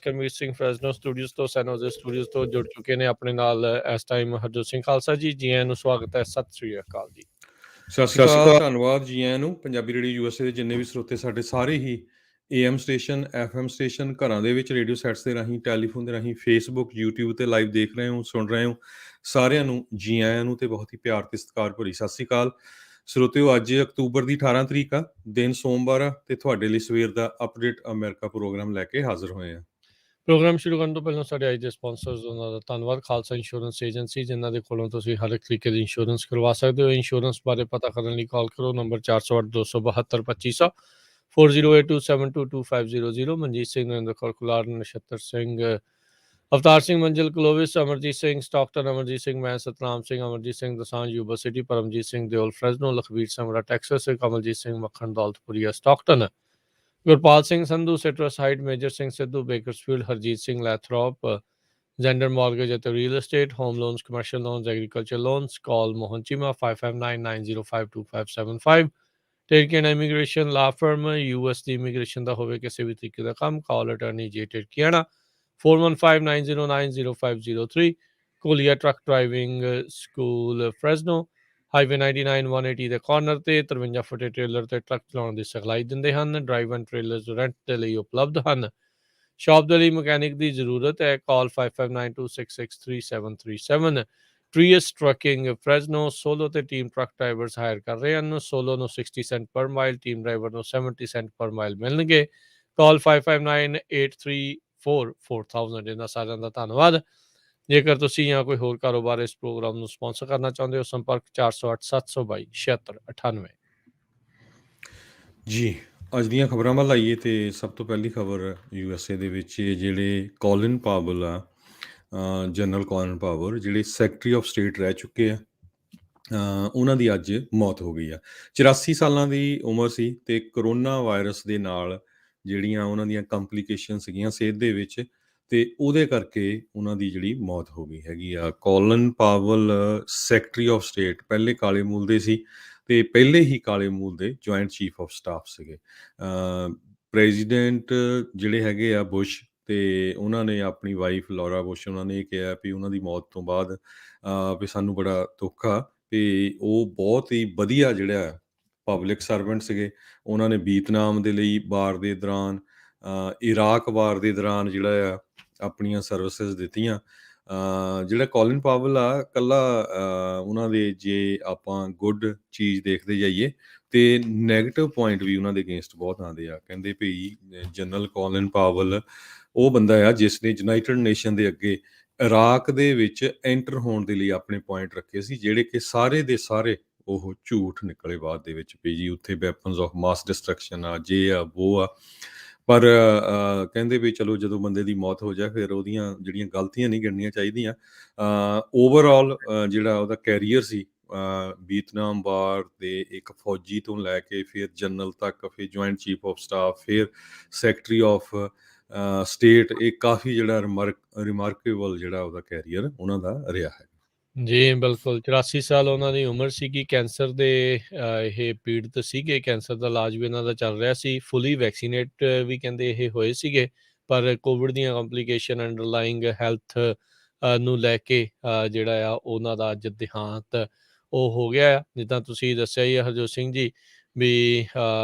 Karamvir Singh ਫਰੈਜ਼ਨੋ studios ਤੋਂ ਸੈਨ ਹੋਜ਼ੇ studios ਤੋਂ ਜੁੜ ਚੁੱਕੇ ਨੇ ਆਪਣੇ ਨਾਲ ਇਸ ਟਾਈਮ ਹਰਜੋਤ ਸਿੰਘ ਖਾਲਸਾ ਜੀ। ਜੀ ਆਇਆਂ ਨੂੰ ਸਵਾਗਤ ਹੈ। ਸਤਿ ਸ੍ਰੀ ਅਕਾਲ ਜੀ। ਸਤਿ ਸ਼੍ਰੀ ਅਕਾਲ, ਧੰਨਵਾਦ ਜੀ ਆਇਆਂ ਨੂੰ। ਪੰਜਾਬੀ ਰੇਡੀਓ ਯੂਐਸਏ ਦੇ ਜਿੰਨੇ ਵੀ ਸਰੋਤੇ ਸਾਡੇ ਸਾਰੇ ਹੀ AM ਸਟੇਸ਼ਨ, FM ਸਟੇਸ਼ਨ, ਘਰਾਂ ਦੇ ਵਿੱਚ ਰੇਡੀਓ ਸੈਟਸ ਦੇ ਰਾਹੀਂ, ਟੈਲੀਫੋਨ ਦੇ ਰਾਹੀਂ, ਫੇਸਬੁੱਕ, YouTube ਤੇ ਲਾਈਵ ਦੇਖ ਰਹੇ ਹੋ, ਸੁਣ ਰਹੇ ਹੋ, ਸਾਰਿਆਂ ਨੂੰ ਜੀ ਆਇਆਂ ਨੂੰ ਤੇ ਬਹੁਤ ਹੀ ਪਿਆਰ ਤੇ ਸਤਿਕਾਰ ਭਰੀ ਸਤਿ ਸ਼੍ਰੀ ਅਕਾਲ। ਸਰੋਤਿਓ, ਅੱਜ ਅਕਤੂਬਰ ਦੀ 18 ਤਰੀਕ ਆ, ਦਿਨ ਸੋਮਵਾਰ ਆ ਤੇ ਤੁਹਾਡੇ ਲਈ ਸਵੇਰ ਦਾ ਅਪਡੇਟ ਅਮਰੀਕਾ ਪ੍ਰੋਗਰਾਮ ਲੈ ਕੇ ਹਾਜ਼ਰ ਹੋਏ ਆ। ਪ੍ਰੋਗਰਾਮ ਸ਼ੁਰੂ ਕਰਨ ਤੋਂ ਪਹਿਲਾਂ ਸਾਡੇ ਅੱਜ ਦੇ ਸਪਾਂਸਰਸ ਉਹਨਾਂ ਦਾ ਧੰਨਵਾਦ। ਖਾਲਸਾ ਇੰਸ਼ੋਰੈਂਸ ਏਜੰਸੀ, ਜਿਨ੍ਹਾਂ ਦੇ ਕੋਲੋਂ ਤੁਸੀਂ ਹਰ ਇੱਕ ਤਰੀਕੇ ਦੀ ਇੰਸ਼ੋਰੈਂਸ ਕਰਵਾ ਸਕਦੇ ਹੋ। ਇੰਸ਼ੋਰੈਂਸ ਬਾਰੇ ਪਤਾ ਕਰਨ ਲਈ ਕਾਲ ਕਰੋ number 408 272 2500 4082722500। Manjit Singh, Narinder Kaur Kular, Nachhattar Singh, Avtar Singh, Manzil Clovis, Amarjit Singh Stockton, Amarjit Singh ਮੈਂ, Satnam Singh, Amarjit Singh Dosanjh Yuba City, Paramjit Singh Deol Fresno, Lakhbir Samra Texas, Kamaljit Singh Makhan Daulatpuria Stockton, Gurpal Singh Sandhu Citrus Height, Major Singh Sidhu Bakersfield, Harjit Singh Lathrop, Zander mortgage ਅਤੇ real estate, home loans, commercial loans, agriculture loans. Call Mohan Cheema 5599052575। ਟਿਰਕੀਅਨ immigration ਲਾ ਫਰਮ, US ਦੀ ਇਮੀਗ੍ਰੇਸ਼ਨ ਦਾ ਹੋਵੇ ਕਿਸੇ ਵੀ ਤਰੀਕੇ ਦਾ ਕੰਮ, ਕਾਲ ਅਟਰਨੀ ਜੇ ਟਿਰਕੀਆਣਾ 4159090503। ਕੋਲੀਆ ਟਰੱਕ ਡਰਾਈਵਿੰਗ ਸਕੂਲ ਫਰੈਜ਼ਨੋ, ਹਾਈਵੇ 99 180 ਦੇ corner ਤੇ 53 ਫੁੱਟੇ trailer ਤੇ ਟਰੱਕ ਚਲਾਉਣ ਦੀ ਸਿਖਲਾਈ ਦਿੰਦੇ ਹਨ। ਡਰਾਈਵ ਐਂਡ ਟ੍ਰੇਲਰਸ ਰੈਂਟ ਦੇ ਲਈ ਉਪਲਬਧ ਹਨ। ਸ਼ਾਪ ਦੇ ਲਈ ਮਕੈਨਿਕ ਦੀ ਜ਼ਰੂਰਤ ਹੈ, ਕਾਲ 5592663737। ਟਰੀਅਸ ਟਰੱਕਿੰਗ ਫਰੈਜ਼ਨੋ ਸੋਲੋ ਤੇ ਟੀਮ ਟਰੱਕ ਡਰਾਈਵਰਸ ਹਾਇਰ ਕਰ ਰਹੇ ਹਨ। ਸੋਲੋ ਨੂੰ 60 ਸੈਂਟ ਪਰ ਮਾਈਲ, ਟੀਮ ਡਰਾਈਵਰ ਨੂੰ 70 ਸੈਂਟ ਪਰ ਮਾਈਲ ਮਿਲਣਗੇ। ਕਾਲ 5598344000। ਇਹਨਾਂ ਸਾਰਿਆਂ ਦਾ ਧੰਨਵਾਦ। ਜੇਕਰ ਤੁਸੀਂ ਜਾਂ ਕੋਈ ਹੋਰ ਕਾਰੋਬਾਰ ਇਸ ਪ੍ਰੋਗਰਾਮ ਨੂੰ ਸਪਾਂਸਰ ਕਰਨਾ ਚਾਹੁੰਦੇ ਹੋ, ਸੰਪਰਕ 408 722 7698। ਜੀ, ਅੱਜ ਦੀਆਂ ਖਬਰਾਂ ਵੱਲ ਆਈਏ ਤੇ ਸਭ ਤੋਂ ਪਹਿਲੀ ਖਬਰ USA ਦੇ ਵਿੱਚ ਜਿਹੜੇ ਕੋਲਿਨ ਪਾਵਲ ਆ, ਜਨਰਲ ਕੋਲਿਨ ਪਾਵਲ, ਜਿਹੜੇ ਸੈਕਟਰੀ ਆਫ ਸਟੇਟ ਰਹਿ ਚੁੱਕੇ ਆ, ਉਹਨਾਂ ਦੀ ਅੱਜ ਮੌਤ ਹੋ ਗਈ ਆ। 84 ਸਾਲਾਂ ਦੀ ਉਮਰ ਸੀ ਤੇ ਕਰੋਨਾ ਵਾਇਰਸ ਦੇ ਨਾਲ ਜਿਹੜੀਆਂ ਉਹਨਾਂ ਦੀਆਂ ਕੰਪਲੀਕੇਸ਼ਨ ਸੀਗੀਆਂ ਸਿਹਤ ਦੇ ਵਿੱਚ, ਤੇ ਉਹਦੇ ਕਰਕੇ ਉਹਨਾਂ ਦੀ ਜਿਹੜੀ ਮੌਤ ਹੋ ਗਈ ਹੈਗੀ ਆ। Colin Powell secretary of state ਪਹਿਲੇ ਕਾਲੇ ਮੂਲ ਦੇ ਸੀ ਤੇ ਪਹਿਲੇ ਹੀ ਕਾਲੇ ਮੂਲ ਦੇ ਜੁਆਇੰਟ ਚੀਫ ਆਫ ਸਟਾਫ ਸੀਗੇ। ਪ੍ਰੈਜ਼ੀਡੈਂਟ ਜਿਹੜੇ ਹੈਗੇ ਆ ਬੁਸ਼, ਤੇ ਉਹਨਾਂ ਨੇ ਆਪਣੀ ਵਾਈਫ ਲੌਰਾ ਬੁਸ਼, ਉਹਨਾਂ ਨੇ ਇਹ ਕਿਹਾ ਵੀ ਉਹਨਾਂ ਦੀ ਮੌਤ ਤੋਂ ਬਾਅਦ ਵੀ ਸਾਨੂੰ ਬੜਾ ਦੁੱਖ ਆ, ਤੇ ਉਹ ਬਹੁਤ ਹੀ ਵਧੀਆ ਜਿਹੜਾ ਪਬਲਿਕ ਸਰਵੈਂਟ ਸੀਗੇ। ਉਹਨਾਂ ਨੇ ਵੀਅਤਨਾਮ ਦੇ ਲਈ ਵਾਰ ਦੇ ਦੌਰਾਨ, ਇਰਾਕ ਵਾਰ ਦੇ ਦੌਰਾਨ ਜਿਹੜਾ ਆ ਆਪਣੀਆਂ ਸਰਵਿਸਿਜ਼ ਦਿੱਤੀਆਂ। ਜਿਹੜਾ ਕੋਲਿਨ ਪਾਵਲ ਆ, ਇਕੱਲਾ ਉਹਨਾਂ ਦੇ ਜੇ ਆਪਾਂ ਗੁੱਡ ਚੀਜ਼ ਦੇਖਦੇ ਜਾਈਏ ਤੇ ਨੈਗੇਟਿਵ ਪੁਆਇੰਟ ਵੀ ਉਹਨਾਂ ਦੇ ਅਗੇਂਸਟ ਬਹੁਤ ਆਉਂਦੇ ਆ। ਕਹਿੰਦੇ ਵੀ ਜਨਰਲ ਕੋਲਿਨ ਪਾਵਲ ਉਹ ਬੰਦਾ ਆ ਜਿਸ ਨੇ ਯੂਨਾਈਟਿਡ ਨੇਸ਼ਨ ਦੇ ਅੱਗੇ ਇਰਾਕ ਦੇ ਵਿੱਚ ਐਂਟਰ ਹੋਣ ਦੇ ਲਈ ਆਪਣੇ ਪੁਆਇੰਟ ਰੱਖੇ ਸੀ, ਜਿਹੜੇ ਕਿ ਸਾਰੇ ਦੇ ਸਾਰੇ ਉਹ ਝੂਠ ਨਿਕਲੇ ਬਾਅਦ ਦੇ ਵਿੱਚ ਵੀ ਜੀ ਉੱਥੇ ਵੈਪਨਸ ਆਫ ਮਾਸ ਡਿਸਟਰਕਸ਼ਨ ਆ, ਜੇ ਆ ਵੋ ਆ। ਪਰ ਕਹਿੰਦੇ ਵੀ ਚਲੋ ਜਦੋਂ ਬੰਦੇ ਦੀ ਮੌਤ ਹੋ ਜਾਏ ਫਿਰ ਉਹਦੀਆਂ ਜਿਹੜੀਆਂ ਗਲਤੀਆਂ ਨਹੀਂ ਗਿਣਨੀਆਂ ਚਾਹੀਦੀਆਂ। ਓਵਰਆਲ ਜਿਹੜਾ ਉਹਦਾ ਕੈਰੀਅਰ ਸੀ, ਵੀਅਤਨਾਮ ਵਾਰ ਦੇ ਇੱਕ ਫੌਜੀ ਤੋਂ ਲੈ ਕੇ ਫਿਰ ਜਨਰਲ ਤੱਕ, ਫਿਰ ਜੁਆਇੰਟ ਚੀਫ ਆਫ ਸਟਾਫ, ਫਿਰ ਸੈਕਟਰੀ ਆਫ ਸਟੇਟ, ਇਹ ਕਾਫੀ ਜਿਹੜਾ ਰਿਮਾਰਕੇਬਲ ਜਿਹੜਾ ਉਹਦਾ ਕੈਰੀਅਰ ਉਹਨਾਂ ਦਾ ਰਿਹਾ ਹੈ। ਜੀ ਬਿਲਕੁਲ, 84 ਸਾਲ ਉਹਨਾਂ ਦੀ ਉਮਰ ਸੀਗੀ। ਕੈਂਸਰ ਦੇ ਇਹ ਪੀੜਤ ਸੀਗੇ, ਕੈਂਸਰ ਦਾ ਇਲਾਜ ਵੀ ਇਹਨਾਂ ਦਾ ਚੱਲ ਰਿਹਾ ਸੀ। ਫੁੱਲੀ ਵੈਕਸੀਨੇਟ ਵੀ ਕਹਿੰਦੇ ਇਹ ਹੋਏ ਸੀਗੇ, ਪਰ ਕੋਵਿਡ ਦੀਆਂ ਕੰਪਲੀਕੇਸ਼ਨ, ਅੰਡਰਲਾਈਂਗ ਹੈਲਥ ਨੂੰ ਲੈ ਕੇ ਜਿਹੜਾ ਆ ਉਹਨਾਂ ਦਾ ਅੱਜ ਦੇਹਾਂਤ ਉਹ ਹੋ ਗਿਆ ਆ। ਜਿੱਦਾਂ ਤੁਸੀਂ ਦੱਸਿਆ ਹੀ ਹਰਜੋਤ ਸਿੰਘ ਜੀ ਵੀ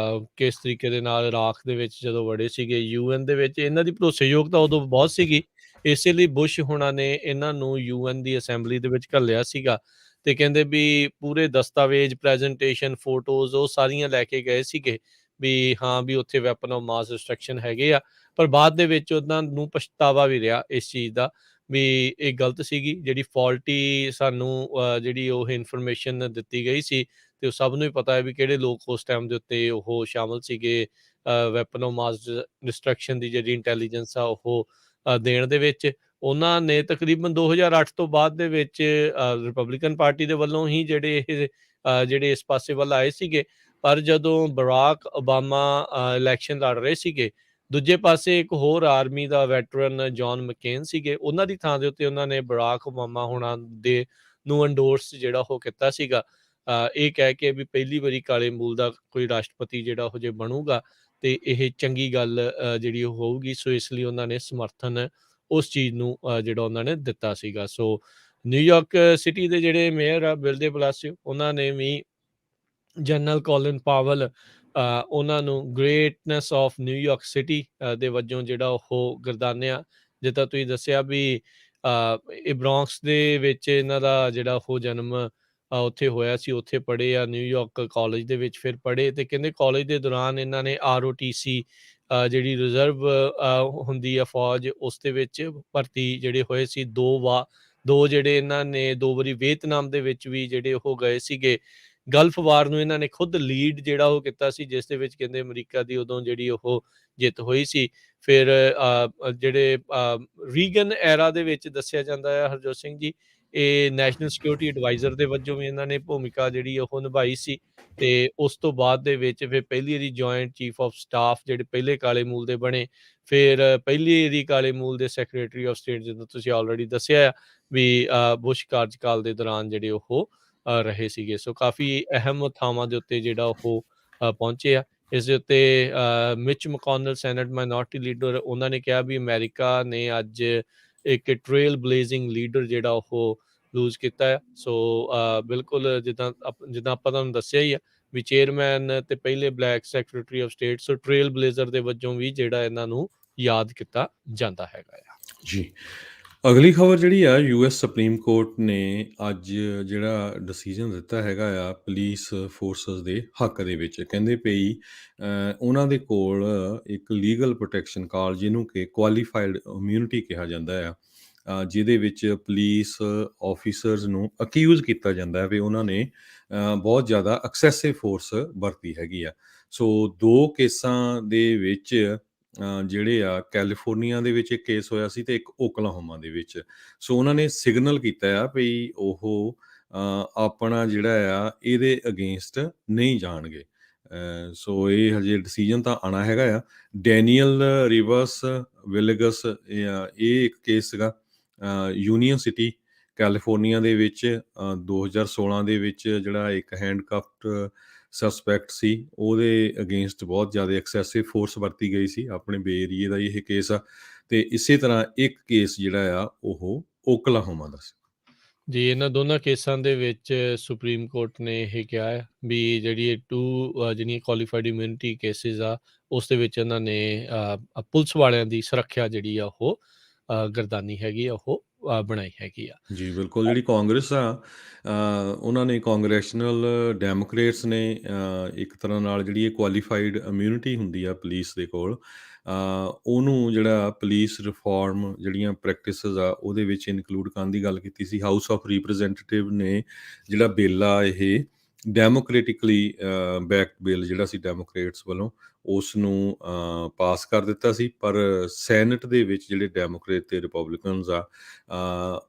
ਕਿਸ ਤਰੀਕੇ ਦੇ ਨਾਲ ਇਰਾਕ ਦੇ ਵਿੱਚ ਜਦੋਂ ਵੜੇ ਸੀਗੇ, UN ਦੇ ਵਿੱਚ ਇਹਨਾਂ ਦੀ ਭਰੋਸੇਯੋਗਤਾ ਉਦੋਂ ਬਹੁਤ ਸੀਗੀ। ਇਸੇ ਲਈ ਬੁਸ਼ ਹੋਣਾ ਨੇ ਇਹਨਾਂ ਨੂੰ UN ਦੀ ਅਸੈਂਬਲੀ ਦੇ ਵਿੱਚ ਘੱਲਿਆ ਸੀਗਾ, ਤੇ ਕਹਿੰਦੇ ਵੀ ਪੂਰੇ ਦਸਤਾਵੇਜ਼, ਪ੍ਰੈਜੈਂਟੇਸ਼ਨ, ਫੋਟੋਜ਼ ਉਹ ਸਾਰੀਆਂ ਲੈ ਕੇ ਗਏ ਸੀਗੇ ਵੀ ਹਾਂ ਵੀ ਉੱਥੇ ਵੈਪਨ ਆਫ ਮਾਸ ਡਿਸਟਰਕਸ਼ਨ ਹੈਗੇ ਆ। ਪਰ ਬਾਅਦ ਦੇ ਵਿੱਚ ਉਹਨਾਂ ਨੂੰ ਪਛਤਾਵਾ ਵੀ ਰਿਹਾ ਇਸ ਚੀਜ਼ ਦਾ ਵੀ ਇਹ ਗਲਤ ਸੀਗੀ, ਜਿਹੜੀ ਫਾਲਟੀ ਸਾਨੂੰ ਜਿਹੜੀ ਉਹ ਇਨਫੋਰਮੇਸ਼ਨ ਦਿੱਤੀ ਗਈ ਸੀ। ਤੇ ਉਹ ਸਭ ਨੂੰ ਹੀ ਪਤਾ ਹੈ ਵੀ ਕਿਹੜੇ ਲੋਕ ਉਸ ਟਾਈਮ ਦੇ ਉੱਤੇ ਉਹ ਸ਼ਾਮਲ ਸੀਗੇ ਵੈਪਨ ਆਫ ਮਾਸ ਡਿਸਟਰਕਸ਼ਨ ਦੀ ਜਿਹੜੀ ਇੰਟੈਲੀਜੈਂਸ ਆ ਉਹ ਦੇਣ ਦੇ ਵਿੱਚ। ਉਹਨਾਂ ਨੇ ਤਕਰੀਬਨ 2008 ਤੋਂ ਬਾਅਦ ਦੇ ਵਿੱਚ ਰਿਪਬਲਿਕਨ ਪਾਰਟੀ ਦੇ ਵੱਲੋਂ ਹੀ ਜਿਹੜੇ ਇਹ ਜਿਹੜੇ ਇਸ ਪਾਸੇ ਵੱਲ ਆਏ ਸੀਗੇ। ਪਰ ਜਦੋਂ ਬਰਾਕ ਓਬਾਮਾ ਇਲੈਕਸ਼ਨ ਲੜ ਰਹੇ ਸੀਗੇ, ਦੂਜੇ ਪਾਸੇ ਇੱਕ ਹੋਰ ਆਰਮੀ ਦਾ ਵੈਟਰਨ ਜੌਨ ਮਕੇਨ ਸੀਗੇ, ਉਹਨਾਂ ਦੀ ਥਾਂ ਦੇ ਉੱਤੇ ਉਹਨਾਂ ਨੇ ਬਰਾਕ ਓਬਾਮਾ ਹੋਣਾ ਦੇ ਨੂੰ ਐਂਡੋਰਸ ਜਿਹੜਾ ਉਹ ਕੀਤਾ ਸੀਗਾ, ਇਹ ਕਹਿ ਕੇ ਵੀ ਪਹਿਲੀ ਵਾਰੀ ਕਾਲੇ ਮੂਲ ਦਾ ਕੋਈ ਰਾਸ਼ਟਰਪਤੀ ਜਿਹੜਾ ਉਹ ਜੇ ਬਣੂਗਾ ਤੇ ਇਹ ਚੰਗੀ ਗੱਲ ਜਿਹੜੀ ਉਹ ਹੋਊਗੀ। ਸੋ ਇਸ ਲਈ ਉਹਨਾਂ ਨੇ ਸਮਰਥਨ ਉਸ ਚੀਜ਼ ਨੂੰ ਜਿਹੜਾ ਉਹਨਾਂ ਨੇ ਦਿੱਤਾ ਸੀਗਾ। ਸੋ ਨਿਊਯਾਰਕ ਸਿਟੀ ਦੇ ਜਿਹੜੇ ਮੇਅਰ ਆ ਬਿਲ ਦੇ ਬਲਾਸਿਓ, ਉਹਨਾਂ ਨੇ ਵੀ ਜਨਰਲ ਕੋਲਿਨ ਪਾਵਲ ਉਹਨਾਂ ਨੂੰ ਗ੍ਰੇਟਨੈਸ ਆਫ ਨਿਊਯਾਰਕ ਸਿਟੀ ਦੇ ਵਜੋਂ ਜਿਹੜਾ ਉਹ ਗਰਦਾਨਿਆ। ਜਿੱਦਾਂ ਤੁਸੀਂ ਦੱਸਿਆ ਵੀ ਇਹ ਬ੍ਰੌਂਕਸ ਦੇ ਵਿੱਚ ਇਹਨਾਂ ਦਾ ਜਿਹੜਾ ਉਹ ਜਨਮ ਉੱਥੇ ਹੋਇਆ ਸੀ, ਉੱਥੇ ਪੜ੍ਹੇ ਆ ਨਿਊਯਾਰਕ ਕਾਲਜ ਦੇ ਵਿੱਚ ਫਿਰ ਪੜ੍ਹੇ। ਅਤੇ ਕਹਿੰਦੇ ਕਾਲਜ ਦੇ ਦੌਰਾਨ ਇਹਨਾਂ ਨੇ ROTC ਜਿਹੜੀ ਰਿਜ਼ਰਵ ਹੁੰਦੀ ਆ ਫੌਜ, ਉਸ ਦੇ ਵਿੱਚ ਭਰਤੀ ਜਿਹੜੇ ਹੋਏ ਸੀ। ਦੋ ਜਿਹੜੇ ਇਹਨਾਂ ਨੇ 2 ਵਾਰੀ ਵੀਅਤਨਾਮ ਦੇ ਵਿੱਚ ਵੀ ਜਿਹੜੇ ਉਹ ਗਏ ਸੀਗੇ। ਗਲਫ ਵਾਰ ਨੂੰ ਇਹਨਾਂ ਨੇ ਖੁਦ ਲੀਡ ਜਿਹੜਾ ਉਹ ਕੀਤਾ ਸੀ, ਜਿਸ ਦੇ ਵਿੱਚ ਕਹਿੰਦੇ ਅਮਰੀਕਾ ਦੀ ਉਦੋਂ ਜਿਹੜੀ ਉਹ ਜਿੱਤ ਹੋਈ ਸੀ। ਫਿਰ ਜਿਹੜੇ ਰੀਗਨ ਐਰਾ ਦੇ ਵਿੱਚ ਦੱਸਿਆ ਜਾਂਦਾ ਹੈ ਹਰਜੋਤ ਸਿੰਘ ਜੀ, ਇਹ ਨੈਸ਼ਨਲ ਸਿਕਿਉਰਿਟੀ ਐਡਵਾਈਜ਼ਰ ਦੇ ਵਜੋਂ ਵੀ ਇਹਨਾਂ ਨੇ ਭੂਮਿਕਾ ਜਿਹੜੀ ਉਹ ਨਿਭਾਈ ਸੀ। ਅਤੇ ਉਸ ਤੋਂ ਬਾਅਦ ਦੇ ਵਿੱਚ ਫਿਰ ਪਹਿਲੀ ਵਾਰੀ ਜੁਆਇੰਟ ਚੀਫ ਆਫ ਸਟਾਫ ਜਿਹੜੇ ਪਹਿਲੇ ਕਾਲੇ ਮੂਲ ਦੇ ਬਣੇ। ਫਿਰ ਪਹਿਲੀ ਵਾਰੀ ਕਾਲੇ ਮੂਲ ਦੇ ਸੈਕਟਰੀ ਆਫ ਸਟੇਟ, ਜਿੱਦਾਂ ਤੁਸੀਂ ਆਲਰੇਡੀ ਦੱਸਿਆ ਆ ਵੀ ਬੁਸ਼ ਕਾਰਜਕਾਲ ਦੇ ਦੌਰਾਨ ਜਿਹੜੇ ਉਹ ਰਹੇ ਸੀਗੇ। ਸੋ ਕਾਫੀ ਅਹਿਮ ਥਾਵਾਂ ਦੇ ਉੱਤੇ ਜਿਹੜਾ ਉਹ ਪਹੁੰਚੇ ਆ। ਇਸ ਦੇ ਉੱਤੇ ਮਿਚ ਮਕੋਨਲ ਸੈਨੇਟ ਮਾਈਨੋਰਟੀ ਲੀਡਰ, ਉਹਨਾਂ ਨੇ ਕਿਹਾ ਵੀ ਅਮਰੀਕਾ ਨੇ ਅੱਜ ਇੱਕ ਟ੍ਰੇਲ ਬਲੇਜ਼ਿੰਗ ਲੀਡਰ ਜਿਹੜਾ ਉਹ ਲੂਜ਼ ਕੀਤਾ ਆ। ਸੋ ਬਿਲਕੁਲ ਜਿੱਦਾਂ ਆਪਾਂ ਤੁਹਾਨੂੰ ਦੱਸਿਆ ਹੀ ਆ ਵੀ ਚੇਅਰਮੈਨ ਅਤੇ ਪਹਿਲੇ black secretary of state, so trail blazer ਦੇ ਵਜੋਂ ਵੀ ਜਿਹੜਾ ਇਹਨਾਂ ਨੂੰ ਯਾਦ ਕੀਤਾ ਜਾਂਦਾ ਹੈਗਾ ਆ। ਜੀ। ਅਗਲੀ ਖਬਰ ਜਿਹੜੀ ਆ, US ਸੁਪਰੀਮ ਕੋਰਟ ਨੇ ਅੱਜ ਜਿਹੜਾ ਡਿਸੀਜਨ ਦਿੱਤਾ ਹੈਗਾ ਆ ਪੁਲਿਸ ਫੋਰਸਿਸ ਦੇ ਹੱਕ ਦੇ ਵਿੱਚ। ਕਹਿੰਦੇ ਪਈ ਉਹਨਾਂ ਦੇ ਕੋਲ ਇੱਕ ਲੀਗਲ ਪ੍ਰੋਟੈਕਸ਼ਨ ਕਾਲ, ਜਿਹਨੂੰ ਕਿ ਕੁਆਲੀਫਾਈਡ ਇਮਿਊਨਿਟੀ ਕਿਹਾ ਜਾਂਦਾ ਆ, ਜਿਹਦੇ ਵਿੱਚ ਪੁਲਿਸ ਆਫੀਸਰਸ ਨੂੰ ਅਕਿਊਜ਼ ਕੀਤਾ ਜਾਂਦਾ ਹੈ ਵੀ ਉਹਨਾਂ ਨੇ ਬਹੁਤ ਜ਼ਿਆਦਾ ਐਕਸੈਸਿਵ ਫੋਰਸ ਵਰਤੀ ਹੈਗੀ ਆ। ਸੋ 2 ਕੇਸਾਂ ਦੇ ਵਿੱਚ ਜਿਹੜੇ ਆ, ਕੈਲੀਫੋਰਨੀਆ ਦੇ ਵਿੱਚ ਇੱਕ ਕੇਸ ਹੋਇਆ ਸੀ ਅਤੇ ਇੱਕ ਓਕਲਾਹੋਮਾ ਦੇ ਵਿੱਚ। ਸੋ ਉਹਨਾਂ ਨੇ ਸਿਗਨਲ ਕੀਤਾ ਆ ਵੀ ਉਹ ਆਪਣਾ ਜਿਹੜਾ ਆ ਇਹਦੇ ਅਗੇਂਸਟ ਨਹੀਂ ਜਾਣਗੇ। ਸੋ ਇਹ ਹਜੇ ਡਿਸੀਜਨ ਤਾਂ ਆਉਣਾ ਹੈਗਾ ਆ। ਡੈਨੀਅਲ ਰਿਵਰਸ ਵਿਲਗਸ, ਇਹ ਇੱਕ ਕੇਸ ਸੀਗਾ ਯੂਨੀਅਨ ਸਿਟੀ ਕੈਲੀਫੋਰਨੀਆ ਦੇ ਵਿੱਚ 2016 ਦੇ ਵਿੱਚ। ਜਿਹੜਾ ਇੱਕ ਹੈਂਡਕਫਡ ਸਸਪੈਕਟ ਸੀ, ਉਹਦੇ ਅਗੇਂਸਟ ਬਹੁਤ ਜ਼ਿਆਦਾ ਐਕਸੈਸਿਵ ਫੋਰਸ ਵਰਤੀ ਗਈ ਸੀ। ਆਪਣੇ ਬੇ ਏਰੀਏ ਦਾ ਇਹ ਕੇਸ ਆ। ਅਤੇ ਇਸੇ ਤਰ੍ਹਾਂ ਇੱਕ ਕੇਸ ਜਿਹੜਾ ਆ ਉਹ ਓਕਲਾਹੋਮਾ ਦਾ ਸੀ। ਜੀ, ਇਹਨਾਂ ਦੋਨਾਂ ਕੇਸਾਂ ਦੇ ਵਿੱਚ ਸੁਪਰੀਮ ਕੋਰਟ ਨੇ ਇਹ ਕਿਹਾ ਹੈ ਵੀ ਜਿਹੜੀ 2 ਜਿਹੜੀਆਂ ਕੁਆਲੀਫਾਈਡ ਇਮਿਊਨਿਟੀ ਕੇਸਿਸ ਆ, ਉਸ ਦੇ ਵਿੱਚ ਇਹਨਾਂ ਨੇ ਪੁਲਿਸ ਵਾਲਿਆਂ ਦੀ ਸੁਰੱਖਿਆ ਜਿਹੜੀ ਆ ਉਹ ਗਰਦਾਨੀ ਹੈਗੀ ਆ, ਉਹ ਬਣਾਈ ਹੈਗੀ ਆ। ਜੀ ਬਿਲਕੁਲ। ਜਿਹੜੀ ਕਾਂਗਰਸ ਆ, ਉਹਨਾਂ ਨੇ ਕਾਂਗਰੈਸ਼ਨਲ ਡੈਮੋਕ੍ਰੇਟਸ ਨੇ ਇੱਕ ਤਰ੍ਹਾਂ ਨਾਲ ਜਿਹੜੀ ਇਹ ਕੁਆਲੀਫਾਈਡ ਇਮਿਊਨਿਟੀ ਹੁੰਦੀ ਆ ਪੁਲਿਸ ਦੇ ਕੋਲ, ਉਹਨੂੰ ਜਿਹੜਾ ਪੁਲਿਸ ਰਿਫਾਰਮ ਜਿਹੜੀਆਂ ਪ੍ਰੈਕਟਿਸਿਸ ਆ ਉਹਦੇ ਵਿੱਚ ਇਨਕਲੂਡ ਕਰਨ ਦੀ ਗੱਲ ਕੀਤੀ ਸੀ। ਹਾਊਸ ਆਫ ਰਿਪਰੈਜ਼ੈਂਟੇਟਿਵ ਨੇ ਜਿਹੜਾ ਬਿੱਲ ਆ, ਇਹ ਡੈਮੋਕ੍ਰੇਟਿਕਲੀ ਬੈਕਡ ਬਿੱਲ ਜਿਹੜਾ ਸੀ ਡੈਮੋਕ੍ਰੇਟਸ ਵੱਲੋਂ, ਉਸ ਨੂੰ ਪਾਸ ਕਰ ਦਿੱਤਾ ਸੀ। ਪਰ ਸੈਨੇਟ ਦੇ ਵਿੱਚ ਜਿਹੜੇ ਡੈਮੋਕ੍ਰੇਟ ਅਤੇ ਰਿਪਬਲਿਕਨਸ ਆ,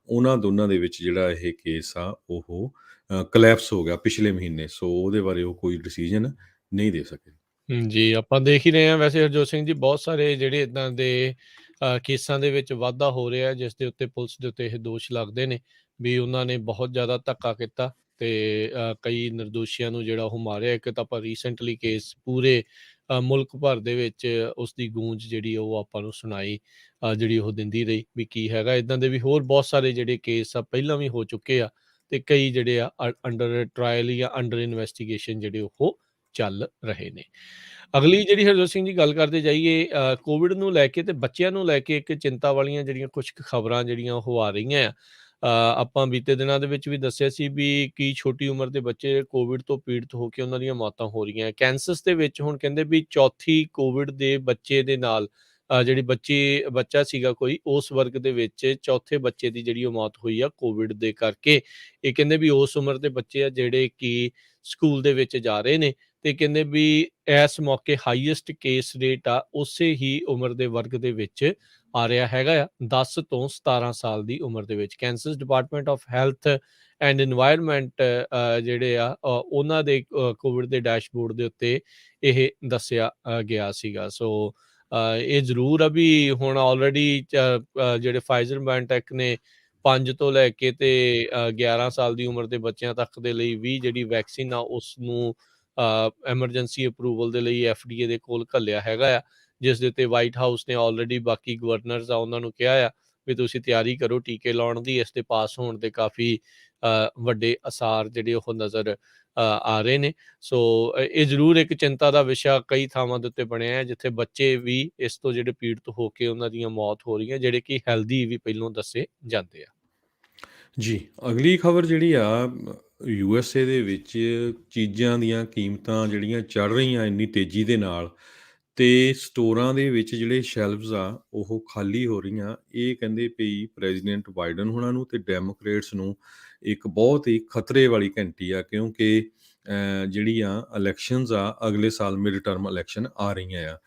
ਉਹਨਾਂ ਦੋਨਾਂ ਦੇ ਵਿੱਚ ਜਿਹੜਾ ਇਹ ਕੇਸ ਆ ਉਹ ਕਲੈਪਸ ਹੋ ਗਿਆ ਪਿਛਲੇ ਮਹੀਨੇ। ਸੋ ਉਹਦੇ ਬਾਰੇ ਉਹ ਕੋਈ ਡਿਸੀਜਨ ਨਹੀਂ ਦੇ ਸਕੇ। ਜੀ, ਆਪਾਂ ਦੇਖ ਹੀ ਰਹੇ ਹਾਂ ਵੈਸੇ ਹਰਜੋਤ ਸਿੰਘ ਜੀ, ਬਹੁਤ ਸਾਰੇ ਜਿਹੜੇ ਇੱਦਾਂ ਦੇ ਕੇਸਾਂ ਦੇ ਵਿੱਚ ਵਾਧਾ ਹੋ ਰਿਹਾ, ਜਿਸ ਦੇ ਉੱਤੇ ਪੁਲਿਸ ਦੇ ਉੱਤੇ ਇਹ ਦੋਸ਼ ਲੱਗਦੇ ਨੇ ਵੀ ਉਹਨਾਂ ਨੇ ਬਹੁਤ ਜ਼ਿਆਦਾ ਧੱਕਾ ਕੀਤਾ ਅਤੇ ਕਈ ਨਿਰਦੋਸ਼ੀਆਂ ਨੂੰ ਜਿਹੜਾ ਉਹ ਮਾਰਿਆ। ਇੱਕ ਤਾਂ ਆਪਾਂ ਰੀਸੈਂਟਲੀ ਕੇਸ ਪੂਰੇ ਮੁਲਕ ਭਰ ਦੇ ਵਿੱਚ ਉਸ ਦੀ ਗੂੰਜ ਜਿਹੜੀ ਉਹ ਆਪਾਂ ਨੂੰ ਸੁਣਾਈ ਜਿਹੜੀ ਉਹ ਦਿੰਦੀ ਰਹੀ ਵੀ ਕੀ ਹੈਗਾ। ਇੱਦਾਂ ਦੇ ਵੀ ਹੋਰ ਬਹੁਤ ਸਾਰੇ ਜਿਹੜੇ ਕੇਸ ਆ ਪਹਿਲਾਂ ਵੀ ਹੋ ਚੁੱਕੇ ਆ, ਅਤੇ ਕਈ ਜਿਹੜੇ ਆ ਅੰਡਰ ਟਰਾਇਲ ਜਾਂ ਅੰਡਰ ਇਨਵੈਸਟੀਗੇਸ਼ਨ ਜਿਹੜੇ ਉਹ ਚੱਲ ਰਹੇ ਨੇ। ਅਗਲੀ ਜਿਹੜੀ ਹਰਜੋਤ ਸਿੰਘ ਜੀ ਗੱਲ ਕਰਦੇ ਜਾਈਏ, ਕੋਵਿਡ ਨੂੰ ਲੈ ਕੇ ਅਤੇ ਬੱਚਿਆਂ ਨੂੰ ਲੈ ਕੇ ਇੱਕ ਚਿੰਤਾ ਵਾਲੀਆਂ ਜਿਹੜੀਆਂ ਕੁਛ ਕੁ ਖਬਰਾਂ ਜਿਹੜੀਆਂ ਉਹ ਆ ਰਹੀਆਂ ਆ। ਆਪਾਂ ਬੀਤੇ ਦਿਨਾਂ ਦੇ ਵਿੱਚ ਵੀ ਦੱਸਿਆ ਸੀ ਵੀ ਕੀ ਛੋਟੀ ਉਮਰ ਦੇ ਬੱਚੇ ਕੋਵਿਡ ਤੋਂ ਪੀੜਤ ਹੋ ਕੇ ਉਹਨਾਂ ਦੀਆਂ ਮੌਤਾਂ ਹੋ ਰਹੀਆਂ। ਕੈਂਸਸ ਦੇ ਵਿੱਚ ਹੁਣ ਕਹਿੰਦੇ ਵੀ ਚੌਥੀ ਕੋਵਿਡ ਦੇ ਬੱਚੇ ਦੇ ਨਾਲ ਜਿਹੜੀ ਬੱਚਾ ਸੀਗਾ ਕੋਈ, ਉਸ ਵਰਗ ਦੇ ਵਿੱਚ ਚੌਥੇ ਬੱਚੇ ਦੀ ਜਿਹੜੀ ਉਹ ਮੌਤ ਹੋਈ ਆ ਕੋਵਿਡ ਦੇ ਕਰਕੇ। ਇਹ ਕਹਿੰਦੇ ਵੀ ਉਸ ਉਮਰ ਦੇ ਬੱਚੇ ਆ ਜਿਹੜੇ ਕਿ ਸਕੂਲ ਦੇ ਵਿੱਚ ਜਾ ਰਹੇ ਨੇ, ਅਤੇ ਕਹਿੰਦੇ ਵੀ ਇਸ ਮੌਕੇ ਹਾਈਐਸਟ ਕੇਸ ਰੇਟ ਆ ਉਸੇ ਹੀ ਉਮਰ ਦੇ ਵਰਗ ਦੇ ਵਿੱਚ ਆ ਰਿਹਾ ਹੈਗਾ ਆ, 10 ਤੋਂ 17 ਸਾਲ ਦੀ ਉਮਰ ਦੇ ਵਿੱਚ। Kansas Department of Health and Environment ਜਿਹੜੇ ਆ ਉਹਨਾਂ ਦੇ ਕੋਵਿਡ ਦੇ ਡੈਸ਼ਬੋਰਡ ਦੇ ਉੱਤੇ ਇਹ ਦੱਸਿਆ ਗਿਆ ਸੀਗਾ। ਸੋ ਇਹ ਜ਼ਰੂਰ ਆ ਵੀ ਹੁਣ ਆਲਰੇਡੀ ਜਿਹੜੇ ਫਾਈਜ਼ਰ ਬਾਇਓਟੈਕ ਨੇ 5 ਤੋਂ ਲੈ ਕੇ ਅਤੇ 11 ਸਾਲ ਦੀ ਉਮਰ ਦੇ ਬੱਚਿਆਂ ਤੱਕ ਦੇ ਲਈ ਵੀ ਜਿਹੜੀ ਵੈਕਸੀਨ ਆ ਉਸ ਨੂੰ ਐਮਰਜੈਂਸੀ ਅਪਰੂਵਲ ਦੇ ਲਈ FDA ਦੇ ਕੋਲ ਘੱਲਿਆ ਹੈਗਾ ਆ, ਜਿਸ ਦੇ ਉੱਤੇ ਵਾਈਟ ਹਾਊਸ ਨੇ ਆਲਰੇਡੀ ਬਾਕੀ ਗਵਰਨਰਸ ਆ ਉਹਨਾਂ ਨੂੰ ਕਿਹਾ ਆ ਵੀ ਤੁਸੀਂ ਤਿਆਰੀ ਕਰੋ ਟੀਕੇ ਲਾਉਣ ਦੀ। ਇਸ 'ਤੇ ਪਾਸ ਹੋਣ ਦੇ ਕਾਫੀ ਵੱਡੇ ਅਸਾਰ ਜਿਹੜੇ ਉਹ ਨਜ਼ਰ ਆ ਰਹੇ ਨੇ। ਸੋ ਇਹ ਜ਼ਰੂਰ ਇੱਕ ਚਿੰਤਾ ਦਾ ਵਿਸ਼ਾ ਕਈ ਥਾਵਾਂ ਦੇ ਉੱਤੇ ਬਣਿਆ ਹੈ, ਜਿੱਥੇ ਬੱਚੇ ਵੀ ਇਸ ਤੋਂ ਜਿਹੜੇ ਪੀੜਤ ਹੋ ਕੇ ਉਹਨਾਂ ਦੀਆਂ ਮੌਤ ਹੋ ਰਹੀਆਂ, ਜਿਹੜੇ ਕਿ ਹੈਲਦੀ ਵੀ ਪਹਿਲੋਂ ਦੱਸੇ ਜਾਂਦੇ ਆ। ਜੀ, ਅਗਲੀ ਖਬਰ ਜਿਹੜੀ ਆ USA ਦੇ ਵਿੱਚ ਚੀਜ਼ਾਂ ਦੀਆਂ ਕੀਮਤਾਂ ਜਿਹੜੀਆਂ ਚੜ੍ਹ ਰਹੀਆਂ ਇੰਨੀ ਤੇਜ਼ੀ ਦੇ ਨਾਲ ਤੇ ਸਟੋਰਾਂ ਦੇ ਵਿੱਚ ਜਿਹੜੇ ਸ਼ੈਲਫਸ ਆ ਉਹ ਖਾਲੀ ਹੋ ਰਹੀਆਂ। ਇਹ ਕਹਿੰਦੇ ਪਈ ਪ੍ਰੈਜ਼ੀਡੈਂਟ ਬਾਈਡਨ ਹੋਣਾ ਨੂੰ ਤੇ ਡੈਮੋਕ੍ਰੇਟਸ ਨੂੰ ਇੱਕ ਬਹੁਤ ਹੀ ਖਤਰੇ ਵਾਲੀ ਘੰਟੀ ਆ, ਕਿਉਂਕਿ ਜਿਹੜੀਆਂ ਇਲੈਕਸ਼ਨਸ ਆ ਅਗਲੇ ਸਾਲ ਮਿਡ ਟਰਮ ਇਲੈਕਸ਼ਨ ਆ ਰਹੀਆਂ ਆ।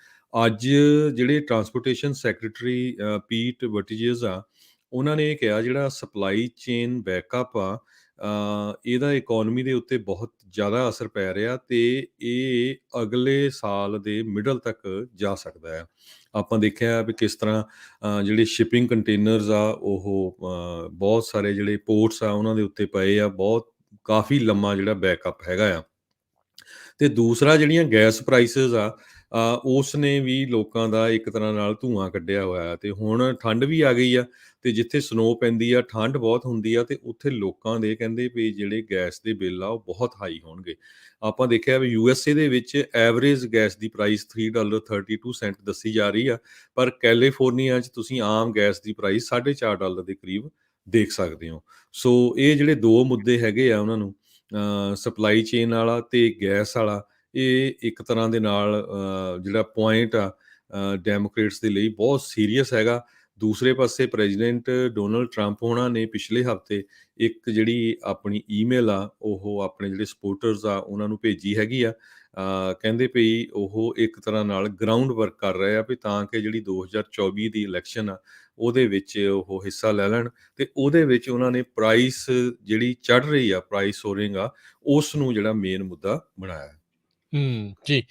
ਅੱਜ ਜਿਹੜੇ ਟਰਾਂਸਪੋਰਟੇਸ਼ਨ ਸੈਕਟਰੀ ਪੀਟ ਬਟੀਜਸ ਆ, ਉਹਨਾਂ ਨੇ ਇਹ ਕਿਹਾ ਜਿਹੜਾ ਸਪਲਾਈ ਚੇਨ ਬੈਕਅਪ ਆ ਇਹਦਾ ਇਕੋਨਮੀ ਦੇ ਉੱਤੇ ਬਹੁਤ ਜ਼ਿਆਦਾ ਅਸਰ ਪੈ ਰਿਹਾ ਤੇ ਇਹ ਅਗਲੇ ਸਾਲ ਦੇ ਮਿਡਲ ਤੱਕ ਜਾ ਸਕਦਾ ਹੈ। ਆਪਾਂ ਦੇਖਿਆ ਵੀ ਕਿਸ ਤਰ੍ਹਾਂ ਜਿਹੜੇ ਸ਼ਿਪਿੰਗ ਕੰਟੇਨਰਸ ਆ ਉਹ ਬਹੁਤ ਸਾਰੇ ਜਿਹੜੇ ਪੋਰਟਸ ਆ ਉਹਨਾਂ ਦੇ ਉੱਤੇ ਪਏ ਆ, ਬਹੁਤ ਕਾਫੀ ਲੰਮਾ ਜਿਹੜਾ ਬੈਕਅਪ ਹੈਗਾ ਆ। ਤੇ ਦੂਸਰਾ ਜਿਹੜੀਆਂ ਗੈਸ ਪ੍ਰਾਈਸਿਸ ਆ ਉਸ ਨੇ ਵੀ ਲੋਕਾਂ ਦਾ ਇੱਕ ਤਰ੍ਹਾਂ ਨਾਲ ਧੂੰਆਂ ਕੱਢਿਆ ਹੋਇਆ ਤੇ ਹੁਣ ਠੰਡ ਵੀ ਆ ਗਈ ਆ ਤੇ ਜਿੱਥੇ ਸਨੋ ਪੈਂਦੀ ਆ, ਠੰਡ ਬਹੁਤ ਹੁੰਦੀ ਆ ਤੇ ਉੱਥੇ ਲੋਕਾਂ ਦੇ ਕਹਿੰਦੇ ਵੀ ਜਿਹੜੇ ਗੈਸ ਦੇ ਬਿੱਲ ਆ ਉਹ ਬਹੁਤ ਹਾਈ ਹੋਣਗੇ। ਆਪਾਂ ਦੇਖਿਆ ਵੀ USA ਦੇ ਵਿੱਚ ਐਵਰੇਜ ਗੈਸ ਦੀ ਪ੍ਰਾਈਸ $3.32 ਦੱਸੀ ਜਾ ਰਹੀ ਆ, ਪਰ ਕੈਲੀਫੋਰਨੀਆ 'ਚ ਤੁਸੀਂ ਆਮ ਗੈਸ ਦੀ ਪ੍ਰਾਈਸ $4.5 ਦੇ ਕਰੀਬ ਦੇਖ ਸਕਦੇ ਹੋ। ਸੋ ਇਹ ਜਿਹੜੇ ਦੋ ਮੁੱਦੇ ਹੈਗੇ ਆ ਉਹਨਾਂ ਨੂੰ ਸਪਲਾਈ ਚੇਨ ਵਾਲਾ ਤੇ ਗੈਸ ਵਾਲਾ, ਇਹ ਇੱਕ ਤਰ੍ਹਾਂ ਦੇ ਨਾਲ ਜਿਹੜਾ ਪੁਆਇੰਟ ਆ ਡੈਮੋਕ੍ਰੇਟਸ ਦੇ ਲਈ ਬਹੁਤ ਸੀਰੀਅਸ ਹੈਗਾ। ਦੂਸਰੇ ਪਾਸੇ ਪ੍ਰੈਜ਼ੀਡੈਂਟ ਡੋਨਲਡ ਟਰੰਪ ਹੋਣਾ ਨੇ ਪਿਛਲੇ ਹਫ਼ਤੇ ਇੱਕ ਜਿਹੜੀ ਆਪਣੀ ਈਮੇਲ ਆ ਉਹ ਆਪਣੇ ਜਿਹੜੇ ਸਪੋਰਟਰਸ ਆ ਉਹਨਾਂ ਨੂੰ ਭੇਜੀ ਹੈਗੀ ਆ। ਕਹਿੰਦੇ ਪਈ ਉਹ ਇੱਕ ਤਰ੍ਹਾਂ ਨਾਲ ਗਰਾਊਂਡ ਵਰਕ ਕਰ ਰਹੇ ਆ ਵੀ ਤਾਂ ਕਿ ਜਿਹੜੀ 2024 ਦੀ ਇਲੈਕਸ਼ਨ ਆ ਉਹਦੇ ਵਿੱਚ ਉਹ ਹਿੱਸਾ ਲੈ ਲੈਣ ਤੇ ਉਹਦੇ ਵਿੱਚ ਉਹਨਾਂ ਨੇ ਪ੍ਰਾਈਸ ਜਿਹੜੀ ਚੜ੍ਹ ਰਹੀ ਆ, ਪ੍ਰਾਈਸ ਸੋਰਿੰਗ ਆ, ਉਸ ਨੂੰ ਜਿਹੜਾ ਮੇਨ ਮੁੱਦਾ ਬਣਾਇਆ। ਜੀ।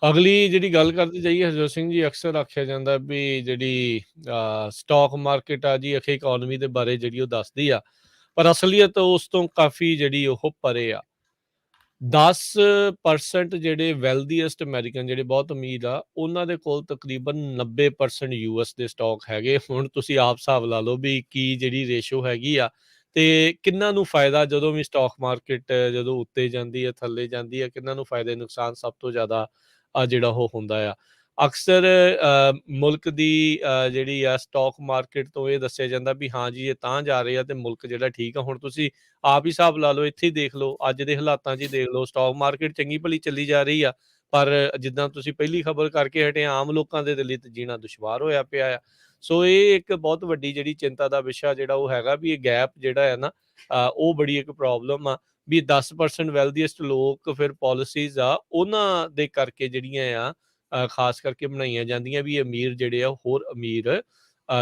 ਅਗਲੀ ਜਿਹੜੀ ਗੱਲ ਕਰਦੇ ਜਾਈਏ ਹਰਜੋਤ ਸਿੰਘ ਜੀ, ਅਕਸਰ ਆਖਿਆ ਜਾਂਦਾ ਵੀ ਜਿਹੜੀ ਸਟਾਕ ਮਾਰਕੀਟ ਆ ਜੀ ਅਖੇ ਇਕੋਨਮੀ ਦੇ ਬਾਰੇ ਜਿਹੜੀ ਉਹ ਦੱਸਦੀ ਆ, ਪਰ ਅਸਲੀਅਤ ਉਸ ਤੋਂ ਕਾਫੀ ਜਿਹੜੀ ਉਹ ਪਰੇ ਆ। 10% ਜਿਹੜੇ ਵੈਲਦੀਐਸਟ ਅਮਰੀਕਨ ਜਿਹੜੇ ਬਹੁਤ ਅਮੀਰ ਆ ਉਹਨਾਂ ਦੇ ਕੋਲ ਤਕਰੀਬਨ 90% US ਦੇ ਸਟਾਕ ਹੈਗੇ। ਹੁਣ ਤੁਸੀਂ ਆਪ ਹਿਸਾਬ ਲਾ ਲਓ ਵੀ ਕੀ ਜਿਹੜੀ ਰੇਸ਼ੋ ਹੈਗੀ ਆ ਤੇ ਕਿੰਨਾਂ ਨੂੰ ਫਾਇਦਾ ਜਦੋਂ ਵੀ ਸਟਾਕ ਮਾਰਕੀਟ ਜਦੋਂ ਉੱਤੇ ਜਾਂਦੀ ਹੈ ਥੱਲੇ ਜਾਂਦੀ ਹੈ, ਕਿੰਨਾਂ ਨੂੰ ਫਾਇਦੇ ਨੁਕਸਾਨ ਸਭ ਤੋਂ ਜ਼ਿਆਦਾ ਜਿਹੜਾ ਉਹ ਹੁੰਦਾ ਆ। ਅਕਸਰ ਮੁਲਕ ਦੀ ਜਿਹੜੀ ਆ ਸਟਾਕ ਮਾਰਕੀਟ ਤੋਂ ਇਹ ਦੱਸਿਆ ਜਾਂਦਾ ਵੀ ਹਾਂ ਜੀ ਇਹ ਤਾਂ ਜਾ ਰਹੇ ਆ ਤੇ ਮੁਲਕ ਜਿਹੜਾ ਠੀਕ ਆ। ਹੁਣ ਤੁਸੀਂ ਆਪ ਹੀ ਹਿਸਾਬ ਲਾ ਲਓ, ਇੱਥੇ ਹੀ ਦੇਖ ਲਓ, ਅੱਜ ਦੇ ਹਾਲਾਤਾਂ 'ਚ ਹੀ ਦੇਖ ਲਓ, ਸਟਾਕ ਮਾਰਕੀਟ ਚੰਗੀ ਭਲੀ ਚੱਲੀ ਜਾ ਰਹੀ ਆ, ਪਰ ਜਿੱਦਾਂ ਤੁਸੀਂ ਪਹਿਲੀ ਖਬਰ ਕਰਕੇ ਹਟੇ, ਆਮ ਲੋਕਾਂ ਦੇ ਲਈ ਤਾਂ ਜੀਣਾ ਦੁਸ਼ਵਾਰ ਹੋਇਆ ਪਿਆ ਆ। ਸੋ ਇਹ ਇੱਕ ਬਹੁਤ ਵੱਡੀ ਜਿਹੜੀ ਚਿੰਤਾ ਦਾ ਵਿਸ਼ਾ ਜਿਹੜਾ ਉਹ ਹੈਗਾ ਵੀ ਇਹ ਗੈਪ ਜਿਹੜਾ ਹੈ ਨਾ ਉਹ ਬੜੀ ਇੱਕ ਪ੍ਰੋਬਲਮ ਆ ਵੀ 10% ਵੈਲਦੀਐਸਟ ਲੋਕ ਫਿਰ ਪਾਲਿਸੀਜ਼ ਆ ਉਹਨਾਂ ਦੇ ਕਰਕੇ ਜਿਹੜੀਆਂ ਆ ਖਾਸ ਕਰਕੇ ਬਣਾਈਆਂ ਜਾਂਦੀਆਂ ਵੀ ਅਮੀਰ ਜਿਹੜੇ ਆ ਹੋਰ ਅਮੀਰ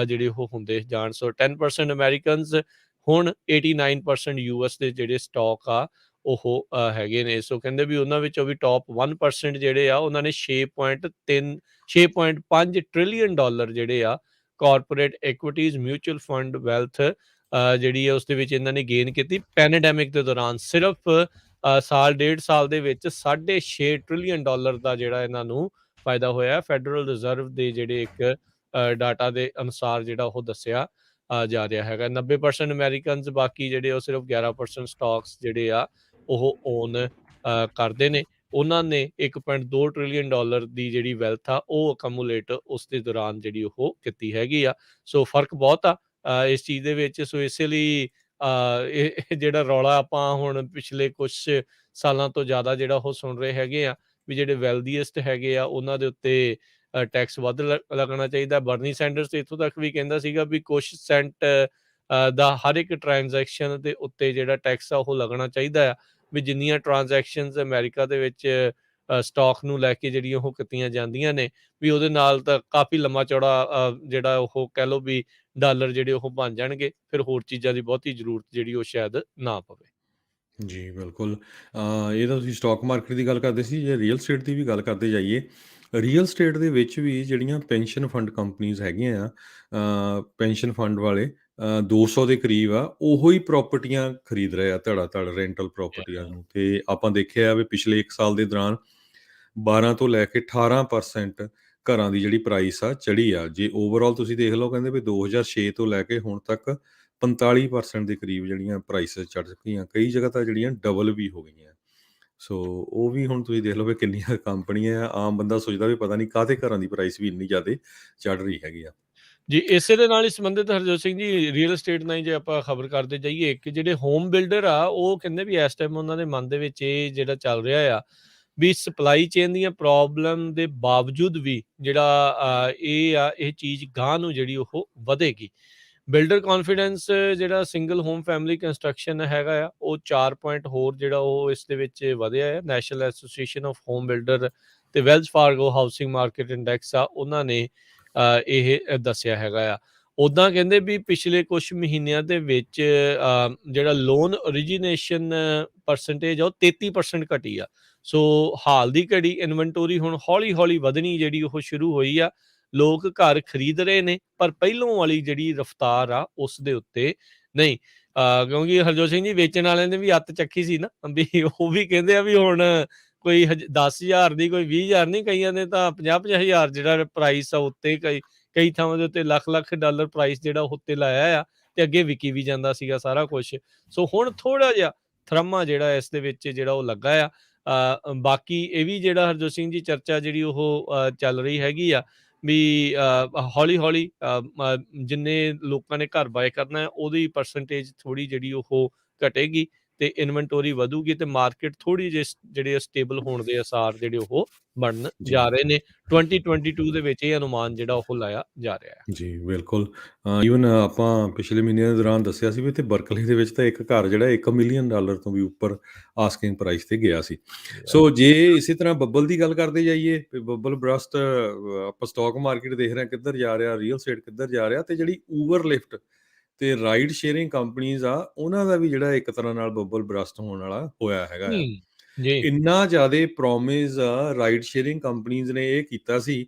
ਜਿਹੜੇ ਉਹ ਹੁੰਦੇ ਜਾਣ। ਸੋ 10% ਅਮਰੀਕਨਸ ਹੁਣ 89% US ਦੇ ਜਿਹੜੇ ਸਟਾਕ ਆ ਉਹ ਹੈਗੇ ਨੇ। ਸੋ ਕਹਿੰਦੇ ਵੀ ਉਹਨਾਂ ਵਿੱਚੋਂ ਵੀ ਟੌਪ 1% ਜਿਹੜੇ ਆ ਉਹਨਾਂ ਨੇ 6.5 ਟ੍ਰਿਲੀਅਨ ਡਾਲਰ ਜਿਹੜੇ ਆ ਕਾਰਪੋਰੇਟ ਇਕੁਇਟੀਜ਼ ਮਿਊਚੁਅਲ ਫੰਡ ਵੈਲਥ ਜਿਹੜੀ ਹੈ ਉਸ ਦੇ ਵਿੱਚ ਇਹਨਾਂ ਨੇ ਗੇਨ ਕੀਤੀ ਪੈਨੇਡੈਮਿਕ ਦੇ ਦੌਰਾਨ। ਸਿਰਫ ਸਾਲ ਡੇਢ ਸਾਲ ਦੇ ਵਿੱਚ 6.5 ਟ੍ਰਿਲੀਅਨ ਡਾਲਰ ਦਾ ਜਿਹੜਾ ਇਹਨਾਂ ਨੂੰ ਫਾਇਦਾ ਹੋਇਆ। ਫੈਡਰਲ ਰਿਜ਼ਰਵ ਦੇ ਜਿਹੜੇ ਇੱਕ ਡਾਟਾ ਦੇ ਅਨੁਸਾਰ ਜਿਹੜਾ ਉਹ ਦੱਸਿਆ ਜਾ ਰਿਹਾ ਹੈਗਾ। 90% ਅਮਰੀਕਨਸ, ਬਾਕੀ ਜਿਹੜੇ ਉਹ ਸਿਰਫ 11% ਸਟਾਕਸ ਜਿਹੜੇ ਆ ਉਹ ਓਨ ਕਰਦੇ ਨੇ। ਉਹਨਾਂ ਨੇ 1.2 ਟ੍ਰਿਲੀਅਨ ਡਾਲਰ ਦੀ ਜਿਹੜੀ ਵੈਲਥ ਆ ਉਹ ਅਕਮੂਲੇਟ ਉਸ ਦੇ ਦੌਰਾਨ ਜਿਹੜੀ ਉਹ ਕੀਤੀ ਹੈਗੀ ਆ। ਸੋ ਫਰਕ ਬਹੁਤ ਆ ਇਸ ਚੀਜ਼ ਦੇ ਵਿੱਚ। ਸੋ ਇਸੇ ਲਈ ਇਹ ਜਿਹੜਾ ਰੌਲਾ ਆਪਾਂ ਹੁਣ ਪਿਛਲੇ ਕੁਛ ਸਾਲਾਂ ਤੋਂ ਜ਼ਿਆਦਾ ਜਿਹੜਾ ਉਹ ਸੁਣ ਰਹੇ ਹੈਗੇ ਆ ਵੀ ਜਿਹੜੇ ਵੈਲਦੀਐਸਟ ਹੈਗੇ ਆ ਉਹਨਾਂ ਦੇ ਉੱਤੇ ਟੈਕਸ ਵੱਧ ਲੱਗਣਾ ਚਾਹੀਦਾ। ਬਰਨੀ ਸੈਂਡਰਸ ਇੱਥੋਂ ਤੱਕ ਵੀ ਕਹਿੰਦਾ ਸੀਗਾ ਵੀ ਕੁਛ ਸੈਂਟ ਦਾ ਹਰ ਇੱਕ ਟ੍ਰਾਂਜੈਕਸ਼ਨ ਦੇ ਉੱਤੇ ਜਿਹੜਾ ਟੈਕਸ ਆ ਉਹ ਲੱਗਣਾ ਚਾਹੀਦਾ ਆ। ਵੀ ਜਿੰਨੀਆਂ ਟ੍ਰਾਂਜੈਕਸ਼ਨਸ ਅਮਰੀਕਾ ਦੇ ਵਿੱਚ ਸਟਾਕ ਨੂੰ ਲੈ ਕੇ ਜਿਹੜੀਆਂ ਉਹ ਕੀਤੀਆਂ ਜਾਂਦੀਆਂ ਨੇ ਵੀ ਉਹਦੇ ਨਾਲ ਤਾਂ ਕਾਫੀ ਲੰਮਾ ਚੌੜਾ ਜਿਹੜਾ ਉਹ ਕਹਿ ਲਓ ਵੀ ਡਾਲਰ ਜਿਹੜੇ ਉਹ ਬਣ ਜਾਣਗੇ, ਫਿਰ ਹੋਰ ਚੀਜ਼ਾਂ ਦੀ ਬਹੁਤੀ ਜ਼ਰੂਰਤ ਜਿਹੜੀ ਉਹ ਸ਼ਾਇਦ ਨਾ ਪਵੇ। ਜੀ, ਬਿਲਕੁਲ। ਇਹ ਤਾਂ ਤੁਸੀਂ ਸਟਾਕ ਮਾਰਕੀਟ ਦੀ ਗੱਲ ਕਰਦੇ ਸੀ, ਜੇ ਰੀਅਲ ਸਟੇਟ ਦੀ ਵੀ ਗੱਲ ਕਰਦੇ ਜਾਈਏ, ਰੀਅਲ ਸਟੇਟ ਦੇ ਵਿੱਚ ਵੀ ਜਿਹੜੀਆਂ ਪੈਨਸ਼ਨ ਫੰਡ ਕੰਪਨੀਜ਼ ਹੈਗੀਆਂ ਆ, ਪੈਨਸ਼ਨ ਫੰਡ ਵਾਲੇ 200 ਦੇ ਕਰੀਬ ਆ, ਉਹੋ ਹੀ ਪ੍ਰਾਪਰਟੀਆਂ ਖਰੀਦ ਰਹੇ ਆ ਧੜਾ-ਧੜ ਰੈਂਟਲ ਪ੍ਰਾਪਰਟੀਆਂ ਨੂੰ। ਤੇ ਆਪਾਂ ਦੇਖਿਆ ਵੀ ਪਿਛਲੇ 1 ਸਾਲ ਦੇ ਦੌਰਾਨ 12 ਤੋਂ ਲੈ ਕੇ 18% ਘਰਾਂ ਦੀ ਜਿਹੜੀ ਪ੍ਰਾਈਸ ਆ ਚੜ੍ਹੀ ਆ। ਜੇ ਓਵਰਆਲ ਤੁਸੀਂ ਦੇਖ ਲਓ, ਕਹਿੰਦੇ ਵੀ 2006 ਤੋਂ ਲੈ ਕੇ ਹੁਣ ਤੱਕ 45% ਦੇ ਕਰੀਬ ਜਿਹੜੀਆਂ ਪ੍ਰਾਈਸਿਸ ਚੜ੍ਹ ਚੁੱਕੀਆਂ। ਕਈ ਜਗ੍ਹਾ ਤਾਂ ਜਿਹੜੀਆਂ ਡਬਲ ਵੀ ਹੋ ਗਈਆਂ। ਸੋ ਉਹ ਵੀ ਹੁਣ ਤੁਸੀਂ ਦੇਖ ਲਓ ਵੀ ਕਿੰਨੀਆਂ ਕੰਪਨੀਆਂ ਆ। ਆਮ ਬੰਦਾ ਸੋਚਦਾ ਵੀ ਪਤਾ ਨਹੀਂ ਕਾਹਤੇ ਘਰਾਂ ਦੀ ਪ੍ਰਾਈਸ ਵੀ ਇੰਨੀ ਜ਼ਿਆਦਾ ਚੜ੍ਹ ਰਹੀ ਹੈਗੀ ਆ। ਜੀ, ਇਸੇ ਦੇ ਨਾਲ ਹੀ ਸੰਬੰਧਿਤ ਹਰਜੋਤ ਸਿੰਘ ਜੀ, ਰੀਅਲ estate ਨਾਲ ਹੀ ਜੇ ਆਪਾਂ ਖਬਰ ਕਰਦੇ ਜਾਈਏ ਕਿ ਜਿਹੜੇ ਹੋਮ ਬਿਲਡਰ ਆ, ਉਹ ਕਹਿੰਦੇ ਵੀ ਇਸ ਟਾਈਮ ਉਹਨਾਂ ਦੇ ਮਨ ਦੇ ਵਿੱਚ ਇਹ ਜਿਹੜਾ ਚੱਲ ਰਿਹਾ ਆ ਵੀ ਸਪਲਾਈ ਚੇਨ ਦੀਆਂ ਪ੍ਰੋਬਲਮ ਦੇ ਬਾਵਜੂਦ ਵੀ ਜਿਹੜਾ ਇਹ ਚੀਜ਼ ਗਾਂਹ ਨੂੰ ਜਿਹੜੀ ਉਹ ਵਧੇਗੀ। ਬਿਲਡਰ ਕੌਨਫੀਡੈਂਸ ਜਿਹੜਾ ਸਿੰਗਲ ਹੋਮ ਫੈਮਿਲੀ ਕੰਸਟਰਕਸ਼ਨ ਹੈਗਾ ਆ, ਉਹ 4 ਪੁਆਇੰਟ ਹੋਰ ਜਿਹੜਾ ਉਹ ਇਸ ਦੇ ਵਿੱਚ ਵਧਿਆ ਹੈ। National association of home builder ਤੇ Wales Fargo housing market index ਆ, ਉਹਨਾਂ ਨੇ ਇਹ ਦੱਸਿਆ ਹੈਗਾ ਆ। ਉੱਦਾਂ ਕਹਿੰਦੇ ਵੀ ਪਿਛਲੇ ਕੁਛ ਮਹੀਨਿਆਂ ਦੇ ਵਿੱਚ ਜਿਹੜਾ ਲੋਨ ਓਰੀਜੀਨੇਸ਼ਨ ਪਰਸੈਂਟੇਜ ਆ, ਉਹ 33% ਘਟੀ ਆ। ਸੋ ਹਾਲ ਦੀ ਘੜੀ ਇਨਵੈਂਟੋਰੀ ਹੁਣ ਹੌਲੀ-ਹੌਲੀ ਵਧਣੀ ਜਿਹੜੀ ਉਹ ਸ਼ੁਰੂ ਹੋਈ ਆ। ਲੋਕ ਘਰ ਖਰੀਦ ਰਹੇ ਨੇ, ਪਰ ਪਹਿਲੋਂ ਵਾਲੀ ਜਿਹੜੀ ਰਫ਼ਤਾਰ ਆ ਉਸ ਦੇ ਉੱਤੇ ਨਹੀਂ। ਕਿਉਂਕਿ ਹਰਜੋਤ ਸਿੰਘ ਜੀ, ਵੇਚਣ ਵਾਲਿਆਂ ਨੇ ਵੀ ਅੱਤ ਚੱਕੀ ਸੀ ਨਾ, ਵੀ ਉਹ ਵੀ ਕਹਿੰਦੇ ਆ ਵੀ ਹੁਣ ਕੋਈ 10,000 ਦੀ, ਕੋਈ 20,000 ਨਹੀਂ, ਕਈਆਂ ਨੇ ਤਾਂ 50,000 ਜਿਹੜਾ ਪ੍ਰਾਈਸ ਆ ਉੱਤੇ, ਕਈ ਥਾਵਾਂ ਦੇ ਉੱਤੇ ਲੱਖ-ਲੱਖ ਡਾਲਰ ਪ੍ਰਾਈਸ ਜਿਹੜਾ ਉੱਤੇ ਲਾਇਆ ਆ, ਤੇ ਅੱਗੇ ਵਿਕੀ ਵੀ ਜਾਂਦਾ ਸੀਗਾ ਸਾਰਾ ਕੁਛ। ਸੋ ਹੁਣ ਥੋੜ੍ਹਾ ਜਿਹਾ ਥਰਮਾ ਜਿਹੜਾ ਇਸ ਦੇ ਵਿੱਚ ਜਿਹੜਾ ਉਹ ਲੱਗਾ ਆ। ਬਾਕੀ ਇਹ ਵੀ ਜਿਹੜਾ ਹਰਜੋਤ ਸਿੰਘ ਜੀ ਚਰਚਾ ਜਿਹੜੀ ਉਹ ਚੱਲ ਰਹੀ ਹੈਗੀ ਆ ਵੀ ਹੌਲੀ-ਹੌਲੀ ਜਿੰਨੇ ਲੋਕਾਂ ਨੇ ਘਰ ਬਾਏ ਕਰਨਾ ਹੈ, ਉਹਦੀ ਪਰਸੈਂਟੇਜ ਥੋੜ੍ਹੀ ਜਿਹੜੀ ਉਹ ਘਟੇਗੀ ਤੇ ਇਨਵੈਂਟੋਰੀ ਵਧੂਗੀ ਤੇ ਮਾਰਕੀਟ ਥੋੜ੍ਹੀ ਜਿਹੀ ਜਿਹੜੇ ਸਟੇਬਲ ਹੋਣ ਦੇ ਆਸਾਰ ਜਿਹੜੇ ਉਹ ਬਣਨ ਜੀ। ਜਾ ਰਹੇ ਨੇ। 2022 ਦੇ ਵਿੱਚ ਇਹ ਅਨੁਮਾਨ ਜਿਹੜਾ ਉਹ ਲਾਇਆ ਜਾ ਰਿਹਾ ਹੈ। ਜੀ, ਬਿਲਕੁਲ। ਈਵਨ ਆਪਾਂ ਪਿਛਲੇ ਮਹੀਨਿਆਂ ਦੇ ਦੌਰਾਨ ਦੱਸਿਆ ਸੀ ਵੀ ਇੱਥੇ ਬਰਕਲੇ ਦੇ ਵਿੱਚ ਤਾਂ ਇੱਕ ਘਰ ਜਿਹੜਾ $1 ਮਿਲੀਅਨ ਤੋਂ ਵੀ ਉੱਪਰ ਆਸਕਿੰਗ ਪ੍ਰਾਈਸ ਤੇ ਗਿਆ ਸੀ। ਸੋ ਜੇ ਇਸੇ ਤਰ੍ਹਾਂ ਬੱਬਲ ਦੀ ਗੱਲ ਕਰਦੇ ਜਾਈਏ, ਤੇ ਬੱਬਲ ਬਰਸਟ, ਆਪਾਂ ਸਟਾਕ ਮਾਰਕੀਟ ਦੇਖ ਰਹੇ ਹਾਂ ਕਿੱਧਰ ਜਾ ਰਿਹਾ, ਰੀਅਲ estate ਕਿੱਧਰ ਜਾ ਰਿਹਾ, ਤੇ ਜਿਹੜੀ ਊਬਰ, ਲਿਫਟ ਤੇ ਰਾਈਡ ਸ਼ੇਅਰਿੰਗ ਕੰਪਨੀਜ਼ ਆ, ਉਹਨਾਂ ਦਾ ਵੀ ਜਿਹੜਾ ਇੱਕ ਤਰ੍ਹਾਂ ਨਾਲ ਬੱਬਲ ਬਰਸਟ ਹੋਣ ਵਾਲਾ ਹੋਇਆ ਹੈਗਾ ਆ। ਜੀ। ਇੰਨਾ ਜ਼ਿਆਦਾ ਪ੍ਰੋਮਿਸ ਰਾਈਡ ਸ਼ੇਅਰਿੰਗ ਕੰਪਨੀਜ਼ ਨੇ ਇਹ ਕੀਤਾ ਸੀ,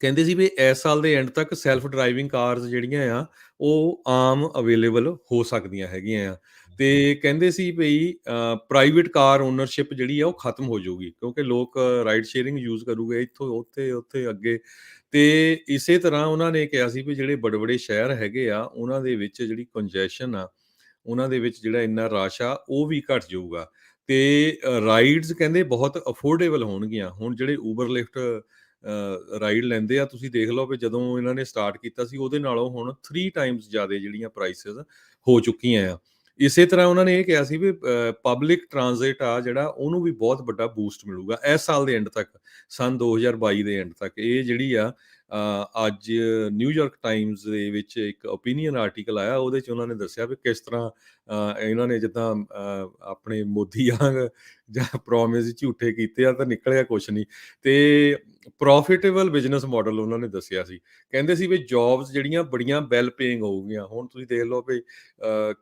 ਕਹਿੰਦੇ ਸੀ ਵੀ ਇਸ ਸਾਲ ਦੇ ਐਂਡ ਤੱਕ ਸੈਲਫ ਡਰਾਈਵਿੰਗ ਕਾਰਸ ਜਿਹੜੀਆਂ ਆ, ਉਹ ਆਮ ਅਵੇਲੇਬਲ ਹੋ ਸਕਦੀਆਂ ਹੈਗੀਆਂ ਆ। ਤੇ ਕਹਿੰਦੇ ਸੀ ਵੀ ਪ੍ਰਾਈਵੇਟ ਕਾਰ ਓਨਰਸ਼ਿਪ ਜਿਹੜੀ ਆ ਉਹ ਖਤਮ ਹੋ ਜਾਊਗੀ, ਕਿਉਂਕਿ ਲੋਕ ਰਾਈਡ ਸ਼ੇਅਰਿੰਗ ਯੂਜ਼ ਕਰੂਗੇ ਇੱਥੋਂ ਉੱਥੇ, ਉੱਥੇ ਅੱਗੇ। ਤੇ ਇਸੇ ਤਰ੍ਹਾਂ ਉਹਨਾਂ ਨੇ ਕਿਹਾ ਸੀ ਵੀ ਜਿਹੜੇ ਵੱਡੇ-ਵੱਡੇ ਸ਼ਹਿਰ ਹੈਗੇ ਆ, ਉਹਨਾਂ ਦੇ ਵਿੱਚ ਜਿਹੜੀ ਕੰਜੈਸ਼ਨ ਆ, ਉਹਨਾਂ ਦੇ ਵਿੱਚ ਜਿਹੜਾ ਇੰਨਾ ਰਸ਼ ਆ, ਉਹ ਵੀ ਘਟ ਜਾਊਗਾ। ਤੇ ਰਾਈਡਸ ਕਹਿੰਦੇ ਬਹੁਤ ਅਫੋਰਡੇਬਲ ਹੋਣਗੀਆਂ। ਹੁਣ ਜਿਹੜੇ ਊਬਰ, ਲਿਫਟ ਰਾਈਡ ਲੈਂਦੇ ਆ, ਤੁਸੀਂ ਦੇਖ ਲਓ ਵੀ ਜਦੋਂ ਇਹਨਾਂ ਨੇ ਸਟਾਰਟ ਕੀਤਾ ਸੀ, ਉਹਦੇ ਨਾਲੋਂ ਹੁਣ 3 ਟਾਈਮਸ ਜ਼ਿਆਦਾ ਜਿਹੜੀਆਂ ਪ੍ਰਾਈਸਿਸ ਹੋ ਚੁੱਕੀਆਂ ਆ। ਇਸੇ ਤਰ੍ਹਾਂ ਉਹਨਾਂ ਨੇ ਇਹ ਕਿਹਾ ਸੀ ਵੀ ਪਬਲਿਕ ਟ੍ਰਾਂਜ਼ਿਟ ਆ ਜਿਹੜਾ, ਉਹਨੂੰ ਵੀ ਬਹੁਤ ਵੱਡਾ ਬੂਸਟ ਮਿਲੂਗਾ ਇਸ ਸਾਲ ਦੇ ਐਂਡ ਤੱਕ, ਸੰਨ 2022 ਦੇ ਐਂਡ ਤੱਕ। ਇਹ ਜਿਹੜੀ ਆ ਅੱਜ ਨਿਊਯਾਰਕ ਟਾਈਮਜ਼ ਦੇ ਵਿੱਚ ਇੱਕ ਓਪੀਨੀਅਨ ਆਰਟੀਕਲ ਆਇਆ, ਉਹਦੇ 'ਚ ਉਹਨਾਂ ਨੇ ਦੱਸਿਆ ਵੀ ਕਿਸ ਤਰ੍ਹਾਂ ਇਹਨਾਂ ਨੇ ਜਿੱਦਾਂ ਆਪਣੇ ਮੋਦੀ ਵਾਂਗ ਜਾਂ ਪ੍ਰੋਮਿਸ ਝੂਠੇ ਕੀਤੇ ਆ, ਤਾਂ ਨਿਕਲਿਆ ਕੁਛ ਨਹੀਂ। ਤੇ ਪ੍ਰੋਫਿਟੇਬਲ ਬਿਜ਼ਨਸ ਮਾਡਲ ਉਹਨਾਂ ਨੇ ਦੱਸਿਆ ਸੀ। ਕਹਿੰਦੇ ਸੀ ਵੀ ਜੌਬਸ ਜਿਹੜੀਆਂ ਬੜੀਆਂ ਵੈਲ ਪੇਇੰਗ ਹੋਊਗੀਆਂ। ਹੁਣ ਤੁਸੀਂ ਦੇਖ ਲਓ ਵੀ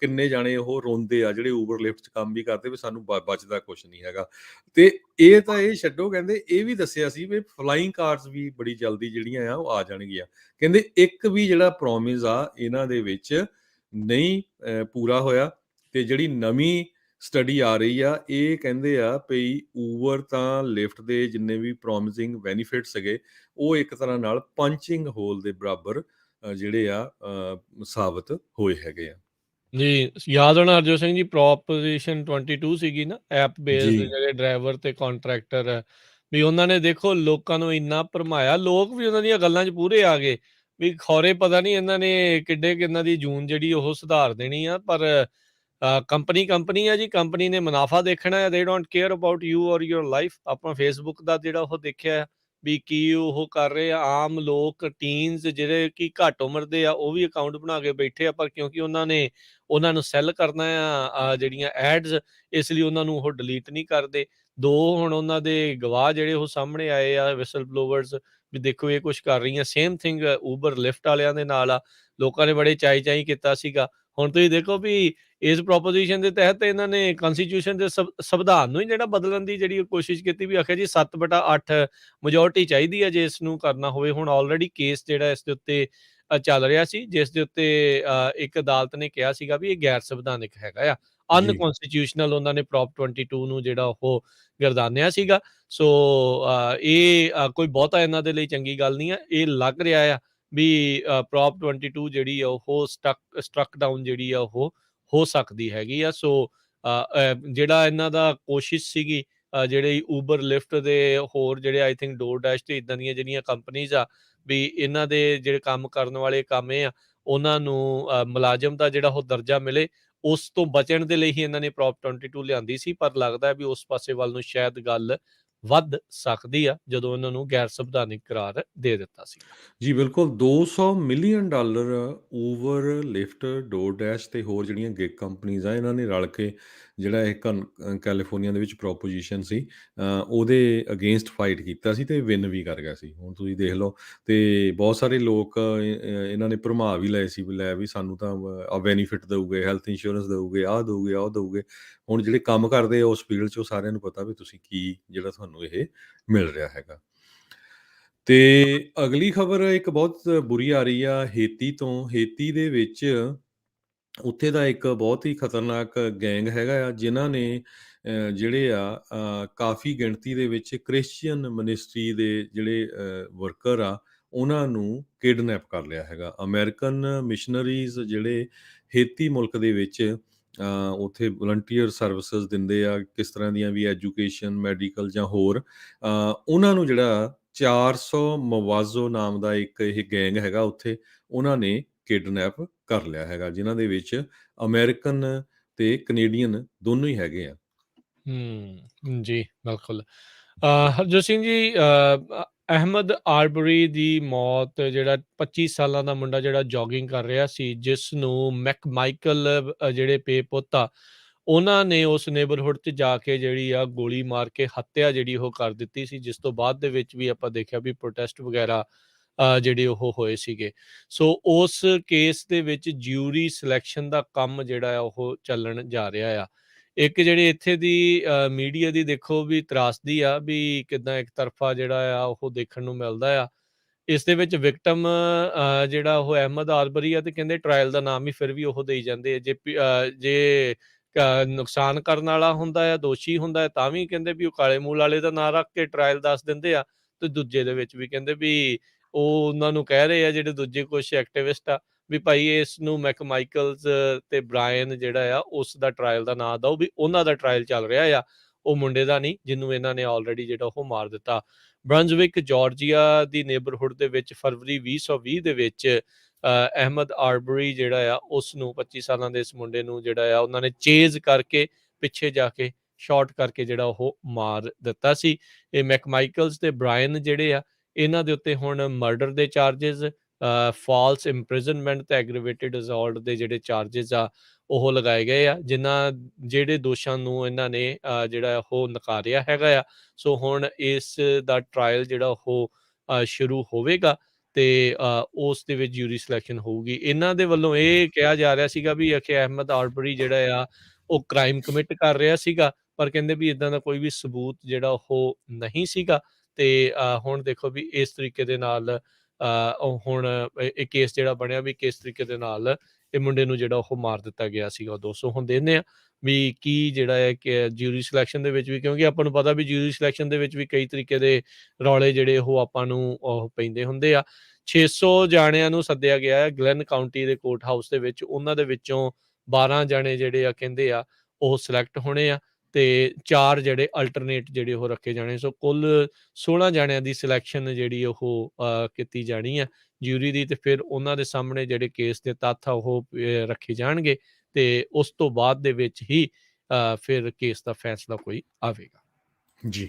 ਕਿੰਨੇ ਜਾਣੇ ਉਹ ਰੋਂਦੇ ਆ ਜਿਹੜੇ ਊਬਰ, ਲਿਫਟ 'ਚ ਕੰਮ ਵੀ ਕਰਦੇ, ਵੀ ਸਾਨੂੰ ਬਚਦਾ ਕੁਛ ਨਹੀਂ ਹੈਗਾ। ਤੇ ਇਹ ਤਾਂ ਇਹ ਛੱਡੋ, ਕਹਿੰਦੇ ਇਹ ਵੀ ਦੱਸਿਆ ਸੀ ਵੀ ਫਲਾਈਂਗ ਕਾਰਸ ਵੀ ਬੜੀ ਜਲਦੀ ਜਿਹੜੀਆਂ ਆ ਉਹ ਆ ਜਾਣਗੀਆਂ। ਕਹਿੰਦੇ ਇੱਕ ਵੀ ਜਿਹੜਾ ਪ੍ਰੋਮਿਸ ਆ ਇਹਨਾਂ ਦੇ ਵਿੱਚ ਨਹੀਂ ਪੂਰਾ ਹੋਇਆ। ਤੇ ਜਿਹੜੀ ਨਵੀਂ ਸਟੱਡੀ ਆ ਰਹੀ ਆ, ਇਹ ਕਹਿੰਦੇ ਆ ਵੀ ਊਬਰ ਤਾਂ ਲਿਫਟ ਦੇ ਜਿੰਨੇ ਵੀ ਪ੍ਰੋਮਿਸਿੰਗ ਬੈਨੀਫਿਟ ਸੀਗੇ, ਉਹ ਇੱਕ ਤਰ੍ਹਾਂ ਨਾਲ ਪੰਚਿੰਗ ਹੋਲ ਦੇ ਬਰਾਬਰ ਜਿਹੜੇ ਆ ਸਾਬਤ ਹੋਏ ਹੈਗੇ ਆ। ਜੀ, ਯਾਦ ਹੋਣਾ ਹਰਜੋਤ ਸਿੰਘ ਜੀ, ਪ੍ਰੋਪੋਜੀਸ਼ਨ 22 ਸੀਗੀ ਨਾ, ਐਪ ਜੀ। ਬੇਸਡ ਜਿਹੜੇ ਡਰਾਈਵਰ ਤੇ ਕੰਟਰੈਕਟਰ ਆ, ਵੀ ਉਹਨਾਂ ਨੇ ਦੇਖੋ ਲੋਕਾਂ ਨੂੰ ਇੰਨਾ ਭਰਮਾਇਆ, ਲੋਕ ਵੀ ਉਹਨਾਂ ਦੀਆਂ ਗੱਲਾਂ 'ਚ ਪੂਰੇ ਆ ਗਏ ਵੀ ਖੌਰੇ ਪਤਾ ਨਹੀਂ ਇਹਨਾਂ ਨੇ ਕਿੱਡੇ ਕੁ ਇਹਨਾਂ ਦੀ ਜੂਨ ਜਿਹੜੀ ਉਹ ਸੁਧਾਰ ਦੇਣੀ ਆ। ਪਰ ਕੰਪਨੀ ਆ ਜੀ, ਕੰਪਨੀ ਨੇ ਮੁਨਾਫਾ ਦੇਖਣਾ ਹੈ। ਦੇ ਡੋਂਟ ਕੇਅਰ ਅਬਾਊਟ ਯੂ ਔਰ ਯੂਰ ਲਾਈਫ। ਆਪਾਂ ਫੇਸਬੁੱਕ ਦਾ ਜਿਹੜਾ ਉਹ ਦੇਖਿਆ ਵੀ ਕੀ ਉਹ ਕਰ ਰਹੇ ਆ। ਆਮ ਲੋਕ, ਟੀਨਸ ਜਿਹੜੇ ਕਿ ਘੱਟ ਉਮਰ ਦੇ ਆ, ਉਹ ਵੀ ਅਕਾਊਂਟ ਬਣਾ ਕੇ ਬੈਠੇ ਆ, ਪਰ ਕਿਉਂਕਿ ਉਹਨਾਂ ਨੂੰ ਸੈੱਲ ਕਰਨਾ ਆ ਜਿਹੜੀਆਂ ਐਡਸ, ਇਸ ਲਈ ਉਹਨਾਂ ਨੂੰ ਉਹ ਡਿਲੀਟ ਨਹੀਂ ਕਰਦੇ। 2 ਹੁਣ ਉਹਨਾਂ ਦੇ ਗਵਾਹ ਜਿਹੜੇ ਉਹ ਸਾਹਮਣੇ ਆਏ ਆ, ਵਿਸਲ ਬਲੋਵਰਸ, ਵੀ ਦੇਖੋ ਇਹ ਕੁਛ ਕਰ ਰਹੀਆਂ। ਸੇਮ ਥਿੰਗ ਊਬਰ, ਲਿਫਟ ਵਾਲਿਆਂ ਦੇ ਨਾਲ ਆ। ਲੋਕਾਂ ਨੇ ਬੜੇ ਚਾਈ ਕੀਤਾ ਸੀਗਾ। ਹੁਣ ਤੁਸੀਂ ਦੇਖੋ ਵੀ ਇਸ ਪ੍ਰੋਪੋਜੀਸ਼ਨ ਦੇ ਤਹਿਤ ਇਹਨਾਂ ਨੇ ਕਨਸਟੀਟਿਊਸ਼ਨ ਦੇ ਸੰਵਿਧਾਨ ਨੂੰ ਹੀ ਜਿਹੜਾ ਬਦਲਣ ਦੀ ਜਿਹੜੀ ਕੋਸ਼ਿਸ਼ ਕੀਤੀ, ਵੀ ਆਖਿਆ ਜੀ 7/8 ਮੈਜੋਰਟੀ ਚਾਹੀਦੀ ਹੈ ਜੇ ਇਸ ਨੂੰ ਕਰਨਾ ਹੋਵੇ। ਹੁਣ ਆਲਰੇਡੀ ਕੇਸ ਜਿਹੜਾ ਇਸ ਦੇ ਉੱਤੇ ਚੱਲ ਰਿਹਾ ਸੀ, ਜਿਸ ਦੇ ਉੱਤੇ ਇੱਕ ਅਦਾਲਤ ਨੇ ਕਿਹਾ ਸੀਗਾ ਵੀ ਇਹ ਗੈਰ ਸੰਵਿਧਾਨਿਕ ਹੈਗਾ ਆ। ਜੀ। ਅਨਕੋਂਸਟੀਟਿਊਸ਼ਨਲ ਉਹਨਾਂ ਨੇ ਪ੍ਰੋਪ 22 ਨੂੰ ਜਿਹੜਾ ਉਹ ਗਰਦਾਨਿਆ ਸੀਗਾ। ਸੋ ਇਹ ਕੋਈ ਬਹੁਤਾ ਇਹਨਾਂ ਦੇ ਲਈ ਚੰਗੀ ਗੱਲ ਨਹੀਂ ਆ। ਇਹ ਲੱਗ ਰਿਹਾ ਆ ਵੀ ਪ੍ਰੋਪ 22 ਜਿਹੜੀ ਆ ਉਹ ਸਟਰਕ ਡਾਊਨ ਜਿਹੜੀ ਆ ਉਹ ਹੋ ਸਕਦੀ ਹੈਗੀ ਆ। ਸੋ ਜਿਹੜਾ ਇਹਨਾਂ ਦਾ ਕੋਸ਼ਿਸ਼ ਸੀਗੀ, ਜਿਹੜੇ ਊਬਰ, ਲਿਫਟ ਦੇ ਹੋਰ ਜਿਹੜੇ ਆਈ ਥਿੰਕ ਡੋਰ ਡੈਸ਼ ਤੇ ਇੱਦਾਂ ਦੀਆਂ ਜਿਹੜੀਆਂ ਕੰਪਨੀਜ਼ ਆ, ਵੀ ਇਹਨਾਂ ਦੇ ਜਿਹੜੇ ਕੰਮ ਕਰਨ ਵਾਲੇ ਕਾਮੇ ਆ, ਉਹਨਾਂ ਨੂੰ ਮੁਲਾਜ਼ਮ ਦਾ ਜਿਹੜਾ ਉਹ ਦਰਜਾ ਮਿਲੇ, ਉਸ ਤੋਂ ਬਚਣ ਦੇ ਲਈ ਹੀ ਇਹਨਾਂ ਨੇ ਪ੍ਰੋਪ 22 ਲਿਆਂਦੀ ਸੀ। ਪਰ ਲੱਗਦਾ ਹੈ ਵੀ ਉਸ ਪਾਸੇ ਵੱਲ ਨੂੰ ਸ਼ਾਇਦ ਗੱਲ ਵੱਧ ਸਕਦੀ ਆ, ਜਦੋਂ ਇਹਨਾਂ ਨੂੰ ਗੈਰ ਸੰਵਿਧਾਨਿਕ ਕਰਾਰ ਦੇ ਦਿੱਤਾ ਸੀਗਾ। ਜੀ ਬਿਲਕੁਲ, $200 ਮਿਲੀਅਨ ਊਬਰ, ਲਿਫਟ, ਡੋਰਡੈਸ਼ ਤੇ ਹੋਰ ਜਿਹੜੀਆਂ ਗਿਗ ਕੰਪਨੀਜ਼ ਆ, ਇਹਨਾਂ ਨੇ ਰਲ ਕੇ ਜਿਹੜਾ ਇਹ ਕੈਲੀਫੋਰਨੀਆ ਦੇ ਵਿੱਚ ਪ੍ਰੋਪੋਜੀਸ਼ਨ ਸੀ, ਉਹਦੇ ਅਗੇਂਸਟ ਫਾਈਟ ਕੀਤਾ ਸੀ ਤੇ ਵਿਨ ਵੀ ਕਰ ਗਿਆ ਸੀ। ਹੁਣ ਤੁਸੀਂ ਦੇਖ ਲਓ, ਤੇ ਬਹੁਤ ਸਾਰੇ ਲੋਕ ਇਹਨਾਂ ਨੇ ਭਰਮਾ ਵੀ ਲਏ ਸੀ ਵੀ ਲੈ ਵੀ ਸਾਨੂੰ ਤਾਂ ਬੈਨੀਫਿਟ ਦਊਗੇ, ਹੈਲਥ ਇੰਸ਼ੋਰੈਂਸ ਦਊਗੇ, ਆਹ ਦਊਗੇ, ਆਹ ਦਊਗੇ। ਹੁਣ ਜਿਹੜੇ ਕੰਮ ਕਰਦੇ ਆ ਉਸ ਫੀਲਡ 'ਚ, ਉਹ ਸਾਰਿਆਂ ਨੂੰ ਪਤਾ ਵੀ ਤੁਸੀਂ ਕੀ ਜਿਹੜਾ ਤੁਹਾਨੂੰ ਇਹ ਮਿਲ ਰਿਹਾ ਹੈਗਾ। ਤੇ ਅਗਲੀ ਖਬਰ ਇੱਕ ਬਹੁਤ ਬੁਰੀ ਆ ਰਹੀ ਆ ਹੇਤੀ ਤੋਂ। ਹੇਤੀ ਦੇ ਵਿੱਚ ਉੱਥੇ ਦਾ ਇੱਕ ਬਹੁਤ ਹੀ ਖਤਰਨਾਕ ਗੈਂਗ ਹੈਗਾ ਆ, ਜਿਨ੍ਹਾਂ ਨੇ ਜਿਹੜੇ ਆ ਕਾਫੀ ਗਿਣਤੀ ਦੇ ਵਿੱਚ ਕ੍ਰਿਸਚੀਅਨ ਮਿਨਿਸਟਰੀ ਦੇ ਜਿਹੜੇ ਵਰਕਰ ਆ, ਉਹਨਾਂ ਨੂੰ ਕਿਡਨੈਪ ਕਰ ਲਿਆ ਹੈਗਾ। ਅਮਰੀਕਨ ਮਿਸ਼ਨਰੀਜ਼ ਜਿਹੜੇ ਹੇਤੀ ਮੁਲਕ ਦੇ ਵਿੱਚ ਉੱਥੇ ਵਲੰਟੀਅਰ ਸਰਵਿਸਿਜ਼ ਦਿੰਦੇ ਆ, ਕਿਸ ਤਰ੍ਹਾਂ ਦੀਆਂ ਵੀ ਐਜੂਕੇਸ਼ਨ, ਮੈਡੀਕਲ ਜਾਂ ਹੋਰ, ਉਹਨਾਂ ਨੂੰ ਜਿਹੜਾ 400 ਮਵਾਜ਼ੋ ਨਾਮ ਦਾ ਇੱਕ ਇਹ ਗੈਂਗ ਹੈਗਾ ਉੱਥੇ, ਉਹਨਾਂ ਨੇ ਕਿਡਨੈਪ ਕਰ ਲਿਆ ਹੈਗਾ, ਜਿਨ੍ਹਾਂ ਦੇ ਵਿੱਚ ਅਮਰੀਕਨ ਤੇ ਕੈਨੇਡੀਅਨ ਦੋਨੋਂ ਹੀ ਹੈਗੇ ਆ। ਜੀ, ਬਿਲਕੁਲ। ਹਰਜੋਤ ਸਿੰਘ ਜੀ, ਅਹਿਮਦ ਆਰਬਰੀ ਦੀ ਮੌਤ, ਜਿਹੜਾ 25 ਸਾਲਾਂ ਦਾ ਮੁੰਡਾ ਜਿਹੜਾ ਜੋਗਿੰਗ ਕਰ ਰਿਹਾ ਸੀ, ਜਿਸ ਨੂੰ ਮੈਕਮਾਈਕਲ ਜਿਹੜੇ ਪੇ ਪੁੱਤ ਆ, ਉਹਨਾਂ ਨੇ ਉਸ ਨੇਬਰਹੁੱਡ 'ਚ ਜਾ ਕੇ ਜਿਹੜੀ ਆ ਗੋਲੀ ਮਾਰ ਕੇ ਹੱਤਿਆ ਜਿਹੜੀ ਉਹ ਕਰ ਦਿੱਤੀ ਸੀ, ਜਿਸ ਤੋਂ ਬਾਅਦ ਦੇ ਵਿੱਚ ਵੀ ਆਪਾਂ ਦੇਖਿਆ ਵੀ ਪ੍ਰੋਟੈਸਟ ਵਗੈਰਾ ਜਿਹੜੇ ਉਹ ਹੋਏ ਸੀਗੇ। ਸੋ ਉਸ ਕੇਸ ਦੇ ਵਿੱਚ ਜਿਊਰੀ ਸਿਲੈਕਸ਼ਨ ਦਾ ਕੰਮ ਜਿਹੜਾ ਆ ਉਹ ਚੱਲਣ ਜਾ ਰਿਹਾ ਆ। ਇੱਕ ਜਿਹੜੀ ਇੱਥੇ ਦੀ ਮੀਡੀਆ ਦੀ ਦੇਖੋ ਵੀ ਤਰਾਸਦੀ ਆ, ਵੀ ਕਿੱਦਾਂ ਇੱਕ ਤਰਫਾ ਜਿਹੜਾ ਆ ਉਹ ਦੇਖਣ ਨੂੰ ਮਿਲਦਾ ਆ। ਇਸ ਦੇ ਵਿੱਚ ਵਿਕਟਮ ਜਿਹੜਾ ਉਹ ਅਹਿਮਦ ਆਰਬਰੀ ਆ, ਤੇ ਕਹਿੰਦੇ ਟਰਾਇਲ ਦਾ ਨਾਮ ਹੀ ਫਿਰ ਵੀ ਉਹ ਦੇਈ ਜਾਂਦੇ ਆ। ਜੇ ਨੁਕਸਾਨ ਕਰਨ ਵਾਲਾ ਹੁੰਦਾ ਆ, ਦੋਸ਼ੀ ਹੁੰਦਾ ਹੈ, ਤਾਂ ਵੀ ਕਹਿੰਦੇ ਵੀ ਉਹ ਕਾਲੇ ਮੂਲ ਵਾਲੇ ਦਾ ਨਾਂ ਰੱਖ ਕੇ ਟਰਾਇਲ ਦੱਸ ਦਿੰਦੇ ਆ। ਤੇ ਦੂਜੇ ਦੇ ਵਿੱਚ ਵੀ ਕਹਿੰਦੇ ਵੀ ਉਹ ਉਹਨਾਂ ਨੂੰ ਕਹਿ ਰਹੇ ਆ, ਜਿਹੜੇ ਦੂਜੇ ਕੁਛ ਐਕਟਿਵਿਸਟ ਆ, ਵੀ ਭਾਈ ਇਸ ਨੂੰ ਮੈਕਮਾਈਕਲਸ ਤੇ ਬ੍ਰਾਇਨ ਜਿਹੜਾ ਆ ਉਸ ਦਾ ਟਰਾਇਲ ਦਾ ਨਾਂ ਦਿਓ, ਵੀ ਉਹਨਾਂ ਦਾ ਟਰਾਇਲ ਚੱਲ ਰਿਹਾ ਆ, ਉਹ ਮੁੰਡੇ ਦਾ ਨਹੀਂ, ਜਿਹਨੂੰ ਇਹਨਾਂ ਨੇ ਆਲਰੇਡੀ ਜਿਹੜਾ ਉਹ ਮਾਰ ਦਿੱਤਾ। ਬ੍ਰੰਜ਼ਵਿਕ, ਜਾਰਜੀਆ ਦੀ ਨੇਬਰਹੁੱਡ ਦੇ ਵਿੱਚ ਫਰਵਰੀ 2020 ਦੇ ਵਿੱਚ ਅਹਿਮਦ ਆਰਬਰੀ ਜਿਹੜਾ ਆ, ਉਸ ਨੂੰ 25 ਸਾਲਾਂ ਦੇ ਇਸ ਮੁੰਡੇ ਨੂੰ ਜਿਹੜਾ ਆ ਉਹਨਾਂ ਨੇ ਚੇਜ਼ ਕਰਕੇ ਪਿੱਛੇ ਜਾ ਕੇ ਸ਼ਾਟ ਕਰਕੇ ਜਿਹੜਾ ਉਹ ਮਾਰ ਦਿੱਤਾ ਸੀ। ਇਹ ਮੈਕਮਾਈਕਲਸ ਤੇ ਬ੍ਰਾਇਨ ਜਿਹੜੇ ਆ, ਇਹਨਾਂ ਦੇ ਉੱਤੇ ਹੁਣ ਮਰਡਰ ਦੇ ਚਾਰਜਿਸ, ਫਾਲਸ ਇੰਪ੍ਰਿਜ਼ਨਮੈਂਟ ਤੇ ਐਗਰੀਵੇਟਿਡ ਅਸੌਲਟ ਦੇ ਜਿਹੜੇ ਚਾਰਜਿਸ ਆ ਉਹ ਲਗਾਏ ਗਏ ਆ, ਜਿਹੜੇ ਦੋਸ਼ਾਂ ਨੂੰ ਇਹਨਾਂ ਨੇ ਜਿਹੜਾ ਉਹ ਨਕਾਰਿਆ ਹੈਗਾ ਆ। ਸੋ ਹੁਣ ਇਸ ਦਾ ਟਰਾਇਲ ਜਿਹੜਾ ਉਹ ਸ਼ੁਰੂ ਹੋਵੇਗਾ, ਤੇ ਉਸ ਦੇ ਵਿੱਚ ਜਿਊਰੀ ਸਿਲੈਕਸ਼ਨ ਹੋਊਗੀ। ਇਹਨਾਂ ਦੇ ਵੱਲੋਂ ਇਹ ਕਿਹਾ ਜਾ ਰਿਹਾ ਸੀਗਾ ਵੀ ਅਖੇ ਅਹਿਮਦ ਆਰਬਰੀ ਜਿਹੜਾ ਆ ਉਹ ਕ੍ਰਾਈਮ ਕਮਿਟ ਕਰ ਰਿਹਾ ਸੀਗਾ, ਪਰ ਕਹਿੰਦੇ ਵੀ ਇਦਾਂ ਦਾ ਕੋਈ ਵੀ ਸਬੂਤ ਜਿਹੜਾ ਉਹ ਨਹੀਂ ਸੀਗਾ। ਤੇ ਹੁਣ ਦੇਖੋ ਵੀ ਇਸ ਤਰੀਕੇ ਦੇ ਨਾਲ ਉਹ ਹੁਣ ਇਹ ਕੇਸ ਜਿਹੜਾ ਬਣਿਆ, ਵੀ ਕਿਸ ਤਰੀਕੇ ਦੇ ਨਾਲ ਇਹ ਮੁੰਡੇ ਨੂੰ ਜਿਹੜਾ ਉਹ ਮਾਰ ਦਿੱਤਾ ਗਿਆ ਸੀਗਾ। ਦੋਸਤੋ ਹੁਣ ਦੇਖਦੇ ਆ ਵੀ ਕੀ ਜਿਹੜਾ ਹੈ ਕਿ ਜਿਊਰੀ ਸਿਲੈਕਸ਼ਨ ਦੇ ਵਿੱਚ ਵੀ, ਕਿਉਂਕਿ ਆਪਾਂ ਨੂੰ ਪਤਾ ਵੀ ਜਿਊਰੀ ਸਿਲੈਕਸ਼ਨ ਦੇ ਵਿੱਚ ਵੀ ਕਈ ਤਰੀਕੇ ਦੇ ਰੌਲੇ ਜਿਹੜੇ ਉਹ ਆਪਾਂ ਨੂੰ ਉਹ ਪੈਂਦੇ ਹੁੰਦੇ ਆ। 600 ਜਾਣਿਆਂ ਨੂੰ ਸੱਦਿਆ ਗਿਆ ਹੈ ਗਲੈਨ ਕਾਊਂਟੀ ਦੇ ਕੋਰਟ ਹਾਊਸ ਦੇ ਵਿੱਚ, ਉਹਨਾਂ ਦੇ ਵਿੱਚੋਂ 12 ਜਾਣੇ ਜਿਹੜੇ ਆ ਕਹਿੰਦੇ ਆ ਉਹ ਸਿਲੈਕਟ ਹੋਣੇ ਆ, ਤੇ 4 ਜਿਹੜੇ ਅਲਟਰਨੇਟ ਜਿਹੜੇ ਉਹ ਰੱਖੇ ਜਾਣੇ। ਸੋ ਕੁੱਲ 16 ਜਾਣਿਆਂ ਦੀ ਸਿਲੈਕਸ਼ਨ ਜਿਹੜੀ ਉਹ ਕੀਤੀ ਜਾਣੀ ਆ ਜਿਊਰੀ ਦੀ, ਤੇ ਫਿਰ ਉਹਨਾਂ ਦੇ ਸਾਹਮਣੇ ਜਿਹੜੇ ਕੇਸ ਦੇ ਤੱਥ ਆ ਉਹ ਰੱਖੇ ਜਾਣਗੇ, ਤੇ ਉਸ ਤੋਂ ਬਾਅਦ ਦੇ ਵਿੱਚ ਹੀ ਫਿਰ ਕੇਸ ਦਾ ਫੈਸਲਾ ਕੋਈ ਆਵੇਗਾ। ਜੀ।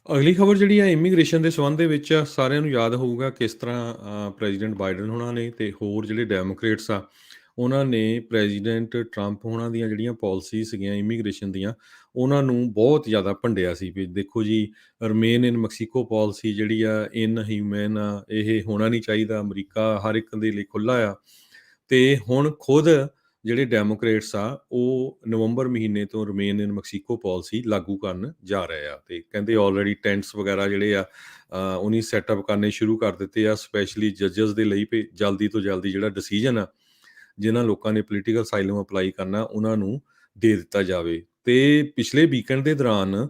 ਅਗਲੀ ਖਬਰ ਜਿਹੜੀ ਆ ਇਮੀਗ੍ਰੇਸ਼ਨ ਦੇ ਸੰਬੰਧ ਦੇ ਵਿੱਚ ਆ। ਸਾਰਿਆਂ ਨੂੰ ਯਾਦ ਹੋਊਗਾ ਕਿਸ ਤਰ੍ਹਾਂ ਪ੍ਰੈਜ਼ੀਡੈਂਟ ਬਾਈਡਨ ਹੋਣਾ ਨੇ ਤੇ ਹੋਰ ਜਿਹੜੇ ਡੈਮੋਕ੍ਰੇਟਸ ਆ, ਉਹਨਾਂ ਨੇ ਪ੍ਰੈਜ਼ੀਡੈਂਟ ਟਰੰਪ ਹੋਣਾ ਦੀਆਂ ਜਿਹੜੀਆਂ ਪਾਲਿਸੀ ਸੀਗੀਆਂ ਇਮੀਗ੍ਰੇਸ਼ਨ ਦੀਆਂ, ਉਹਨਾਂ ਨੂੰ ਬਹੁਤ ਜ਼ਿਆਦਾ ਭੰਡਿਆ ਸੀ ਵੀ ਦੇਖੋ ਜੀ, ਰਿਮੇਨ ਇਨ ਮੈਕਸੀਕੋ ਪਾਲਿਸੀ ਜਿਹੜੀ ਆ ਇਨਹਿਊਮਨ ਆ, ਇਹ ਹੋਣਾ ਨਹੀਂ ਚਾਹੀਦਾ, ਅਮਰੀਕਾ ਹਰ ਇੱਕ ਦੇ ਲਈ ਖੁੱਲ੍ਹਾ ਆ। ਤੇ ਹੁਣ ਖੁਦ ਜਿਹੜੇ ਡੈਮੋਕ੍ਰੇਟਸ ਆ ਉਹ ਨਵੰਬਰ ਮਹੀਨੇ ਤੋਂ ਰਿਮੇਨ ਇਨ ਮੈਕਸੀਕੋ ਪਾਲਿਸੀ ਲਾਗੂ ਕਰਨ ਜਾ ਰਹੇ ਆ ਤੇ ਕਹਿੰਦੇ ਆਲਰੇਡੀ ਟੈਂਟਸ ਵਗੈਰਾ ਜਿਹੜੇ ਆ ਉਹਨੀ ਸੈਟਅਪ ਕਰਨੇ ਸ਼ੁਰੂ ਕਰ ਦਿੱਤੇ ਆ ਸਪੈਸ਼ਲੀ ਜੱਜਸ ਦੇ ਲਈ ਵੀ ਜਲਦੀ ਤੋਂ ਜਲਦੀ ਜਿਹੜਾ ਡਿਸੀਜਨ ਆ ਜਿਨ੍ਹਾਂ ਲੋਕਾਂ ਨੇ ਪੋਲੀਟੀਕਲ ਅਸਾਈਲਮ ਅਪਲਾਈ ਕਰਨਾ ਉਹਨਾਂ ਨੂੰ ਦੇ ਦਿੱਤਾ ਜਾਵੇ। ਤੇ ਪਿਛਲੇ ਵੀਕਐਂਡ ਦੇ ਦੌਰਾਨ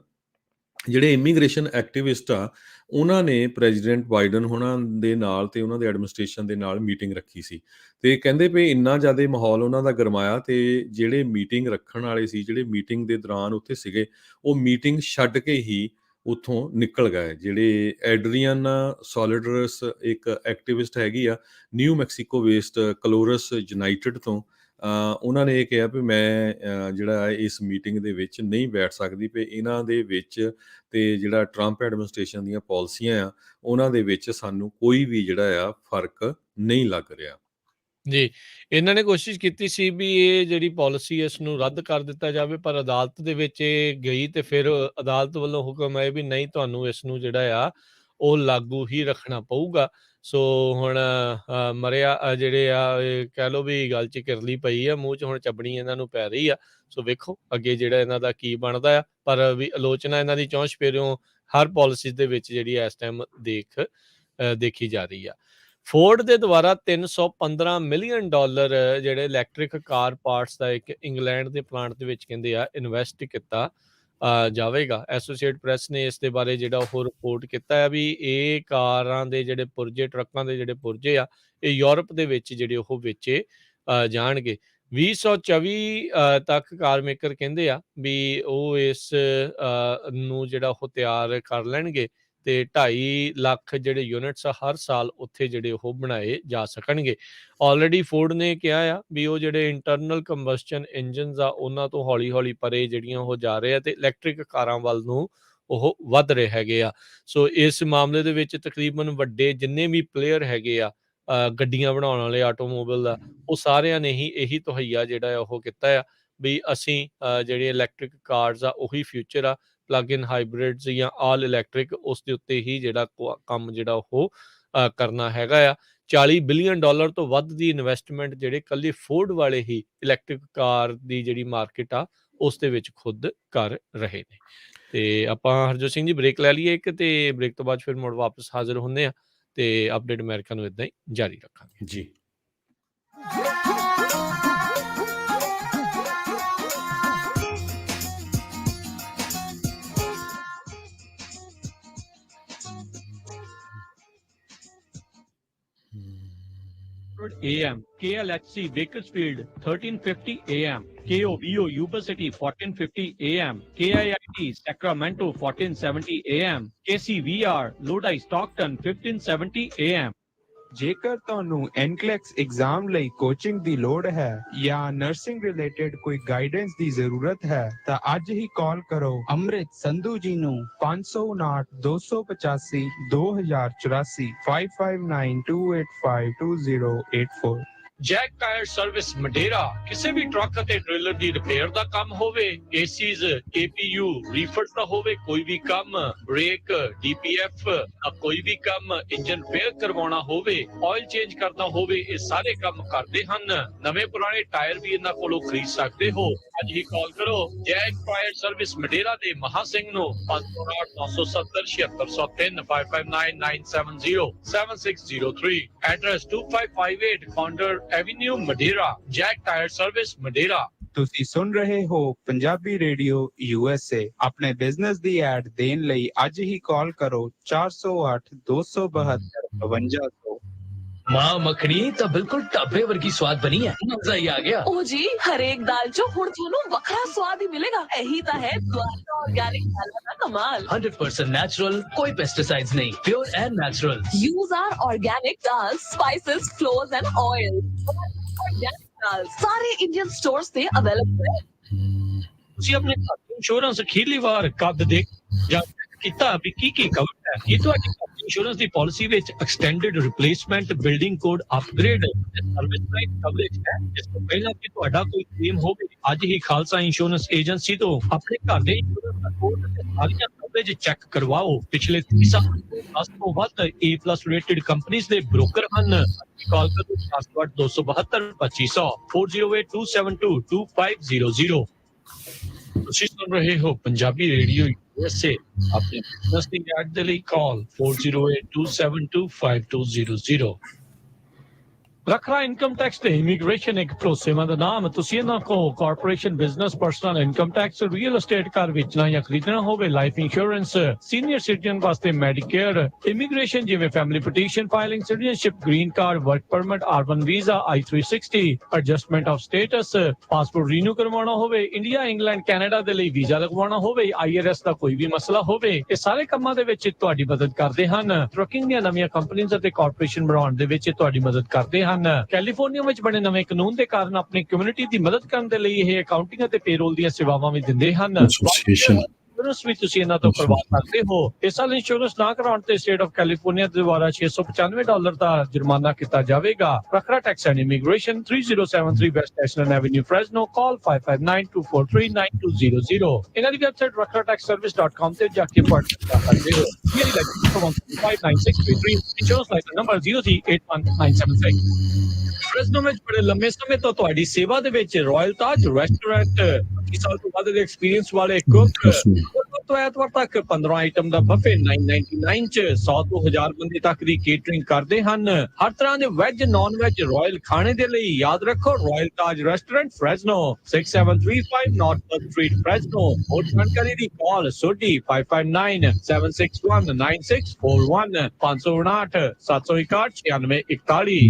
ਜਿਹੜੇ ਇਮੀਗ੍ਰੇਸ਼ਨ ਐਕਟਿਵਿਸਟ ਆ ਉਹਨਾਂ ਨੇ ਪ੍ਰੈਜ਼ੀਡੈਂਟ ਬਾਈਡਨ ਹੋਣਾ ਦੇ ਨਾਲ ਤੇ ਉਹਨਾਂ ਦੇ ਐਡਮਿਨਿਸਟ੍ਰੇਸ਼ਨ ਦੇ ਨਾਲ ਮੀਟਿੰਗ ਰੱਖੀ ਸੀ ਤੇ ਕਹਿੰਦੇ ਵੀ ਇੰਨਾ ਜ਼ਿਆਦਾ ਮਾਹੌਲ ਉਹਨਾਂ ਦਾ ਗਰਮਾਇਆ ਤੇ ਜਿਹੜੇ ਮੀਟਿੰਗ ਰੱਖਣ ਵਾਲੇ ਸੀ ਜਿਹੜੇ ਮੀਟਿੰਗ ਦੇ ਦੌਰਾਨ ਉੱਥੇ ਸੀਗੇ ਉਹ ਮੀਟਿੰਗ ਛੱਡ ਕੇ ਹੀ ਉੱਥੋਂ ਨਿਕਲ ਗਏ। ਜਿਹੜੇ ਐਡਰੀਅਨ ਸੋਲਿਡਰਸ ਇੱਕ ਐਕਟਿਵਿਸਟ ਹੈਗੀ ਆ ਨਿਊ ਮੈਕਸੀਕੋ ਵੇਸਟ ਕਲੋਰਸ ਯੂਨਾਈਟਿਡ ਤੋਂ ਉਹਨਾਂ ਨੇ ਇਹ ਕਿਹਾ ਵੀ ਮੈਂ ਜਿਹੜਾ ਇਸ ਮੀਟਿੰਗ ਦੇ ਵਿੱਚ ਨਹੀਂ ਬੈਠ ਸਕਦੀ ਵੀ ਇਹਨਾਂ ਦੇ ਵਿੱਚ ਤੇ ਜਿਹੜਾ ਟਰੰਪ ਐਡਮਿਨਿਸਟ੍ਰੇਸ਼ਨ ਦੀਆਂ ਪਾਲਿਸੀਆਂ ਆ ਉਹਨਾਂ ਦੇ ਵਿੱਚ ਸਾਨੂੰ ਕੋਈ ਵੀ ਜਿਹੜਾ ਆ ਫਰਕ ਨਹੀਂ ਲੱਗ ਰਿਹਾ। ਜੀ, ਇਹਨਾਂ ਨੇ ਕੋਸ਼ਿਸ਼ ਕੀਤੀ ਸੀ ਵੀ ਇਹ ਜਿਹੜੀ ਪਾਲਿਸੀ ਇਸ ਨੂੰ ਰੱਦ ਕਰ ਦਿੱਤਾ ਜਾਵੇ ਪਰ ਅਦਾਲਤ ਦੇ ਵਿੱਚ ਇਹ ਗਈ ਤੇ ਫਿਰ ਅਦਾਲਤ ਵੱਲੋਂ ਹੁਕਮ ਆਏ ਵੀ ਨਹੀਂ ਤੁਹਾਨੂੰ ਇਸ ਨੂੰ ਜਿਹੜਾ ਆ ਉਹ ਲਾਗੂ ਹੀ ਰੱਖਣਾ ਪਊਗਾ। ਸੋ ਹੁਣ ਮਰਿਆ ਜਿਹੜੇ ਆ ਕਹਿ ਲਓ ਵੀ ਗੱਲ 'ਚ ਕਿਰਲੀ ਪਈ ਆ ਮੂੰਹ 'ਚ ਹੁਣ ਚੱਬਣੀ ਇਹਨਾਂ ਨੂੰ ਪੈ ਰਹੀ ਆ। ਸੋ ਵੇਖੋ ਅੱਗੇ ਜਿਹੜਾ ਇਹਨਾਂ ਦਾ ਕੀ ਬਣਦਾ ਆ ਪਰ ਵੀ ਆਲੋਚਨਾ ਇਹਨਾਂ ਦੀ ਚੌਂਸ਼ ਫੇਰਿਓਂ ਹਰ ਪਾਲਿਸੀ ਦੇ ਵਿੱਚ ਜਿਹੜੀ ਇਸ ਟਾਈਮ ਦੇਖੀ ਜਾ ਰਹੀ ਆ। ਫੋਰਡ ਦੇ ਦੁਆਰਾ $315 ਮਿਲੀਅਨ ਜਿਹੜੇ ਇਲੈਕਟ੍ਰਿਕ ਕਾਰ ਪਾਰਟਸ ਦਾ ਇੱਕ ਇੰਗਲੈਂਡ ਦੇ ਪਲਾਂਟ ਦੇ ਵਿੱਚ ਕਹਿੰਦੇ ਆ ਇਨਵੈਸਟ ਕੀਤਾ ਜਾਵੇਗਾ। ਐਸੋਸੀਏਟ ਪ੍ਰੈਸ ਨੇ ਇਸ ਦੇ ਬਾਰੇ ਜਿਹੜਾ ਉਹ ਰਿਪੋਰਟ ਕੀਤਾ ਹੈ ਵੀ ਇਹ ਕਾਰਾਂ ਦੇ ਜਿਹੜੇ ਪੁਰਜੇ ਟਰੱਕਾਂ ਦੇ ਜਿਹੜੇ ਪੁਰਜੇ ਆ ਇਹ ਯੂਰਪ ਦੇ ਵਿੱਚ ਜਿਹੜੇ ਉਹ ਵੇਚੇ ਜਾਣਗੇ। 2024 ਤੱਕ ਕਾਰ ਮੇਕਰ ਕਹਿੰਦੇ ਆ ਵੀ ਉਹ ਇਸ ਨੂੰ ਜਿਹੜਾ ਉਹ ਤਿਆਰ ਕਰ ਲੈਣਗੇ ਤੇ 2.5 ਲੱਖ ਜਿਹੜੇ ਯੂਨਿਟਸ ਆ ਹਰ ਸਾਲ ਉੱਥੇ ਜਿਹੜੇ ਉਹ ਬਣਾਏ ਜਾ ਸਕਣਗੇ। ਆਲਰੇਡੀ ਫੋਰਡ ਨੇ ਕਿਹਾ ਆ ਵੀ ਉਹ ਜਿਹੜੇ ਇੰਟਰਨਲ ਕੰਬਸਸ਼ਨ ਇੰਜਨਸ ਆ ਉਹਨਾਂ ਤੋਂ ਹੌਲੀ ਹੌਲੀ ਪਰੇ ਜਿਹੜੀਆਂ ਉਹ ਜਾ ਰਹੇ ਆ ਤੇ ਇਲੈਕਟ੍ਰਿਕ ਕਾਰਾਂ ਵੱਲ ਨੂੰ ਉਹ ਵੱਧ ਰਹੇ ਹੈਗੇ ਆ। ਸੋ ਇਸ ਮਾਮਲੇ ਦੇ ਵਿੱਚ ਤਕਰੀਬਨ ਵੱਡੇ ਜਿੰਨੇ ਵੀ ਪਲੇਅਰ ਹੈਗੇ ਆ ਗੱਡੀਆਂ ਬਣਾਉਣ ਵਾਲੇ ਆਟੋਮੋਬਾਈਲ ਦਾ ਉਹ ਸਾਰਿਆਂ ਨੇ ਹੀ ਇਹੀ ਤਹਈਆ ਜਿਹੜਾ ਉਹ ਕੀਤਾ ਆ ਵੀ ਅਸੀਂ ਜਿਹੜੇ ਇਲੈਕਟ੍ਰਿਕ ਕਾਰਸ ਆ ਉਹੀ ਫਿਊਚਰ ਆ। ਪਲੱਗ ਇਨ ਹਾਈਬ੍ਰਿਡਸ ਜਾਂ ਆਲ ਇਲੈਕਟ੍ਰਿਕ ਉਸ ਦੇ ਉੱਤੇ ਹੀ ਜਿਹੜਾ ਕੰਮ ਜਿਹੜਾ ਉਹ ਕਰਨਾ ਹੈਗਾ ਆ। $40 ਬਿਲੀਅਨ ਤੋਂ ਵੱਧ ਦੀ ਇਨਵੈਸਟਮੈਂਟ ਜਿਹੜੇ ਇਕੱਲੇ ਫੋਰਡ ਵਾਲੇ ਹੀ ਇਲੈਕਟ੍ਰਿਕ ਕਾਰ ਦੀ ਜਿਹੜੀ ਮਾਰਕੀਟ ਆ ਉਸ ਦੇ ਵਿੱਚ ਖੁਦ ਕਰ ਰਹੇ ਨੇ। ਤੇ ਆਪਾਂ ਹਰਜੋਤ ਸਿੰਘ ਜੀ ਬ੍ਰੇਕ ਲੈ ਲਈਏ ਇੱਕ ਤੇ ਬ੍ਰੇਕ ਤੋਂ ਬਾਅਦ ਫਿਰ ਮੁੜ ਵਾਪਸ ਹਾਜ਼ਰ ਹੁੰਦੇ ਆ ਤੇ ਅਪਡੇਟ ਅਮਰੀਕਾ ਨੂੰ ਇਦਾਂ ਹੀ ਜਾਰੀ ਰੱਖਾਂਗੇ ਜੀ। AM, KLHC Bakersfield 1350 AM, KOVO Yuba City 1450 AM, KIIT Sacramento 1470 AM, KCVR Lodi Stockton 1570 AM। ਜੇਕਰ ਤੁਹਾਨੂੰ NCLEX ਐਗਜ਼ਾਮ ਲਈ ਕੋਚਿੰਗ ਦੀ ਲੋੜ ਹੈ ਜਾਂ ਨਰਸਿੰਗ ਰਿਲੇਟਡ ਕੋਈ ਗਾਈਡੈਂਸ ਦੀ ਜ਼ਰੂਰਤ ਹੈ ਤਾਂ ਅੱਜ ਹੀ ਕਾਲ ਕਰੋ ਅੰਮ੍ਰਿਤ ਸੰਧੂ ਜੀ ਨੂੰ 559 285 2084 5592852084। ਜੈਕ ਟਾਇਰ ਸਰਵਿਸ ਮਡੇਰਾ ਕਿਸੇ ਵੀ ਟਰੱਕ ਅਤੇ ਟ੍ਰੇਲਰ ਦੀ ਰਿਪੇਅਰ ਦਾ ਕੰਮ ਹੋਵੇ, ਏਸੀਜ਼, APU, ਰੀਫਰਸ ਦਾ ਹੋਵੇ ਕੋਈ ਵੀ ਕੰਮ, ਬ੍ਰੇਕ, DPF ਦਾ ਕੋਈ ਵੀ ਕੰਮ, ਇੰਜਨ ਰਿਪੇਅਰ ਕਰਵਾਉਣਾ ਹੋਵੇ, ਆਇਲ ਚੇਂਜ ਕਰਨਾ ਹੋਵੇ, ਇਹ ਸਾਰੇ ਕੰਮ ਕਰਦੇ ਹਨ। ਨਵੇਂ ਪੁਰਾਣੇ ਟਾਇਰ ਵੀ ਇਹਨਾਂ ਕੋਲੋਂ ਖਰੀਦ ਸਕਦੇ ਹੋ। ਅੱਜ ਹੀ ਕਾਲ ਕਰੋ ਜੈਕ ਟਾਇਰ ਸਰਵਿਸ ਮਡੇਰਾ ਦੇ ਮਹਾ ਸਿੰਘ ਨੂੰ 508 970 7603 559970 7603। Address 2558 counter avenue ਮਡੇਰਾ, Jack tyre service ਮਡੇਰਾ। ਤੁਸੀਂ ਸੁਣ ਰਹੇ ਹੋ ਪੰਜਾਬੀ ਰੇਡੀਓ USA। ਆਪਣੇ ਬਿਜ਼ਨਸ ਦੀ ਐਡ ਦੇਣ ਲਈ ਅੱਜ ਹੀ ਕਾਲ ਕਰੋ 408 272 5200। ਮਾਂ ਮੱਖਣੀ ਤਾਂ ਬਿਲਕੁਲ ਢਾਬੇ ਵਰਗੀ ਸਵਾਦ ਬਣੀ ਹੈ, ਮਜ਼ਾ ਹੀ ਆ ਗਿਆ। ਉਹ ਜੀ ਹਰੇਕ ਦਾਲ ਚੋਂ ਹੁਣ ਤੁਹਾਨੂੰ ਵੱਖਰਾ ਸਵਾਦ ਹੀ ਮਿਲੇਗਾ। ਇਹੀ ਤਾਂ ਹੈ ਦੁਆਬਾ ਆਰਗੈਨਿਕ ਦਾਲਾਂ ਦਾ ਕਮਾਲ। 100% ਨੈਚੁਰਲ, ਕੋਈ ਪੈਸਟੀਸਾਈਡਸ ਨਹੀਂ, pure and natural. Use our organic dals, spices, flours and oil. Organic dals ਸਾਰੇ ਇੰਡੀਅਨ ਸਟੋਰਸ ਤੇ ਅਵੇਲੇਬਲ ਹੈ। ਤੁਸੀਂ ਆਪਣੇ ਘਰ ਦੀ ਇੰਸ਼ੋਰੈਂਸ ਅਖੀਰਲੀ ਵਾਰ ਕਦ ਦੇਖ ਜਾਂ ਕੀਤਾ ਵੀ ਕੀ ਕਵਰ ਹੈ? ਇਹ ਤੁਹਾਡੀ ਇੰਸ਼ੋਰੈਂਸ ਦੀ ਪਾਲਿਸੀ ਵਿੱਚ extended replacement, building code upgrade, service line coverage ਹੈ। ਇਸ ਤੋਂ ਪਹਿਲਾਂ ਕਿ ਤੁਹਾਡਾ ਕੋਈ ਕਲੇਮ ਹੋਵੇ ਅੱਜ ਹੀ ਖਾਲਸਾ ਇੰਸ਼ੋਰੈਂਸ ਏਜੰਸੀ ਤੋਂ ਆਪਣੇ ਘਰ ਦੇ ਇੰਸ਼ੋਰੈਂਸ ਦਾ ਕੋਡ ਸਾਰੀਆਂ ਕਵਰੇਜ ਚੈੱਕ ਕਰਵਾਓ। ਪਿਛਲੇ 30 ਸਾਲ ਤੋਂ 10 ਤੋਂ ਵੱਧ A+ ਰੇਟਡ ਕੰਪਨੀਆਂ ਦੇ ਬ੍ਰੋਕਰ ਹਨ। ਕਾਲ ਕਰੋ 408 272 2500 4082722500। ਤੁਸੀਂ ਸੁਣ ਰਹੇ ਹੋ ਪੰਜਾਬੀ ਰੇਡੀਓ USA। ਆਪਣੇ ਬਿਜ਼ਨਸ ਦੀ ਐਡ ਦੇ ਲਈ ਕਾਲ 4082725200। ਵੱਖਰਾ ਇਨਕਮ ਟੈਕਸ ਤੇ ਇਮੀਗ੍ਰੇਸ਼ਨ ਇੱਕ ਭਰੋਸੇਮੰਦ ਨਾਮ। ਤੁਸੀਂ ਇਹਨਾਂ ਕੋਲ corporation, business, personal income tax, real estate, ਘਰ ਵੇਚਣਾ ਜਾਂ ਖਰੀਦਣਾ ਹੋਵੇ, ਲਾਈਫ ਇੰਸ਼ੋਰੈਂਸ, ਸੀਨੀਅਰ ਸਿਟੀਜ਼ਨ ਵਾਸਤੇ ਮੈਡੀਕੇਅਰ, ਇਮੀਗ੍ਰੇਸ਼ਨ ਜਿਵੇਂ family petition filing, citizenship, green card, work permit, R1 visa, I-360, adjustment of status, passport renew ਕਰਵਾਉਣਾ ਹੋਵੇ, ਇੰਡੀਆ, ਇੰਗਲੈਂਡ, ਕੈਨੇਡਾ ਦੇ ਲਈ ਵੀਜ਼ਾ ਲਗਵਾਉਣਾ ਹੋਵੇ, IRS ਦਾ ਕੋਈ ਵੀ ਮਸਲਾ ਹੋਵੇ, ਇਹ ਸਾਰੇ ਕੰਮਾਂ ਦੇ ਵਿੱਚ ਤੁਹਾਡੀ ਮਦਦ ਕਰਦੇ ਹਨ। ਟਰੱਕਿੰਗ ਦੀਆਂ ਨਵੀਆਂ ਕੰਪਨੀਆਂ ਅਤੇ ਕਾਰਪੋਰੇਸ਼ਨ ਬਣਾਉਣ ਦੇ ਵਿੱਚ ਤੁਹਾਡੀ ਮਦਦ ਕਰਦੇ ਹਨ। ਕੈਲੀਫੋਰਨੀਆ ਵਿੱਚ ਬਣੇ ਨਵੇਂ ਕਾਨੂੰਨ ਦੇ ਕਾਰਨ ਆਪਣੀ ਕਮਿਊਨਿਟੀ ਦੀ ਮਦਦ ਕਰਨ ਦੇ ਲਈ ਇਹ ਅਕਾਊਂਟਿੰਗ ਅਤੇ ਪੇਰੋਲ ਦੀਆਂ ਸੇਵਾਵਾਂ ਵੀ ਦਿੰਦੇ ਹਨ। ਐਸੋਸੀਏਸ਼ਨ ਇੰਸ਼ੋਰੈਂਸ ਵੀ ਤੁਸੀਂ ਇਹਨਾਂ ਤੋਂ ਕਰਵਾ ਸਕਦੇ ਹੋ। ਇਸ ਸਾਲ ਇੰਸ਼ੋਰੈਂਸ ਨਾ ਕਰਾਉਣ ਤੇ ਸਟੇਟ ਆਫ ਕੈਲੀਫੋਰਨੀਆ ਦੇ ਦੁਆਰਾ $695 ਦਾ ਜੁਰਮਾਨਾ ਕੀਤਾ ਜਾਵੇਗਾ। ਵੱਖਰਾ tax and immigration 3073 West National Avenue Fresno. Call 5592439200। ਇਹਨਾਂ ਦੀ ਵੈਬਸਾਈਟ wakrataxservice.com ਤੇ ਜਾ ਕੇ ਪੜ੍ਹ ਸਕਦੇ ਹੋ। ਮੇਰੀ licence 5963 insurance licence number 0381976। Fresno ਵਿੱਚ ਬੜੇ ਲੰਮੇ ਸਮੇਂ ਤੋਂ ਤੁਹਾਡੀ ਸੇਵਾ ਦੇ ਵਿੱਚ ਰਾਇਲ ਤਾਜ ਰੈਸਟੋਰੈਂਟ 20 ਸਾਲ ਤੋਂ ਵੱਧ ਦੇ ਐਕਸਪੀਰੀਅੰਸ ਵਾਲੇ ਕੁੱਕ ਤੋਂ ਐਤਵਾਰ ਤੱਕ 15 ਆਈਟਮ ਦਾ ਬਫੇ 999 ਚ 100 ਤੋਂ 1000 ਬੰਦੇ ਤੱਕ ਦੀ ਕੇਟਰਿੰਗ ਕਰਦੇ ਹਨ। ਹਰ ਤਰ੍ਹਾਂ ਦੇ ਵੈਜ, ਨਾਨ ਵੈਜ, ਰਾਇਲ ਖਾਣੇ ਦੇ ਲਈ ਯਾਦ ਰੱਖੋ Royal Taj restaurant Fresno 6735 North street Fresno. ਹੋਰ ਜਾਣਕਾਰੀ ਦੀ call Sodhi 5597619641 559 761 9641।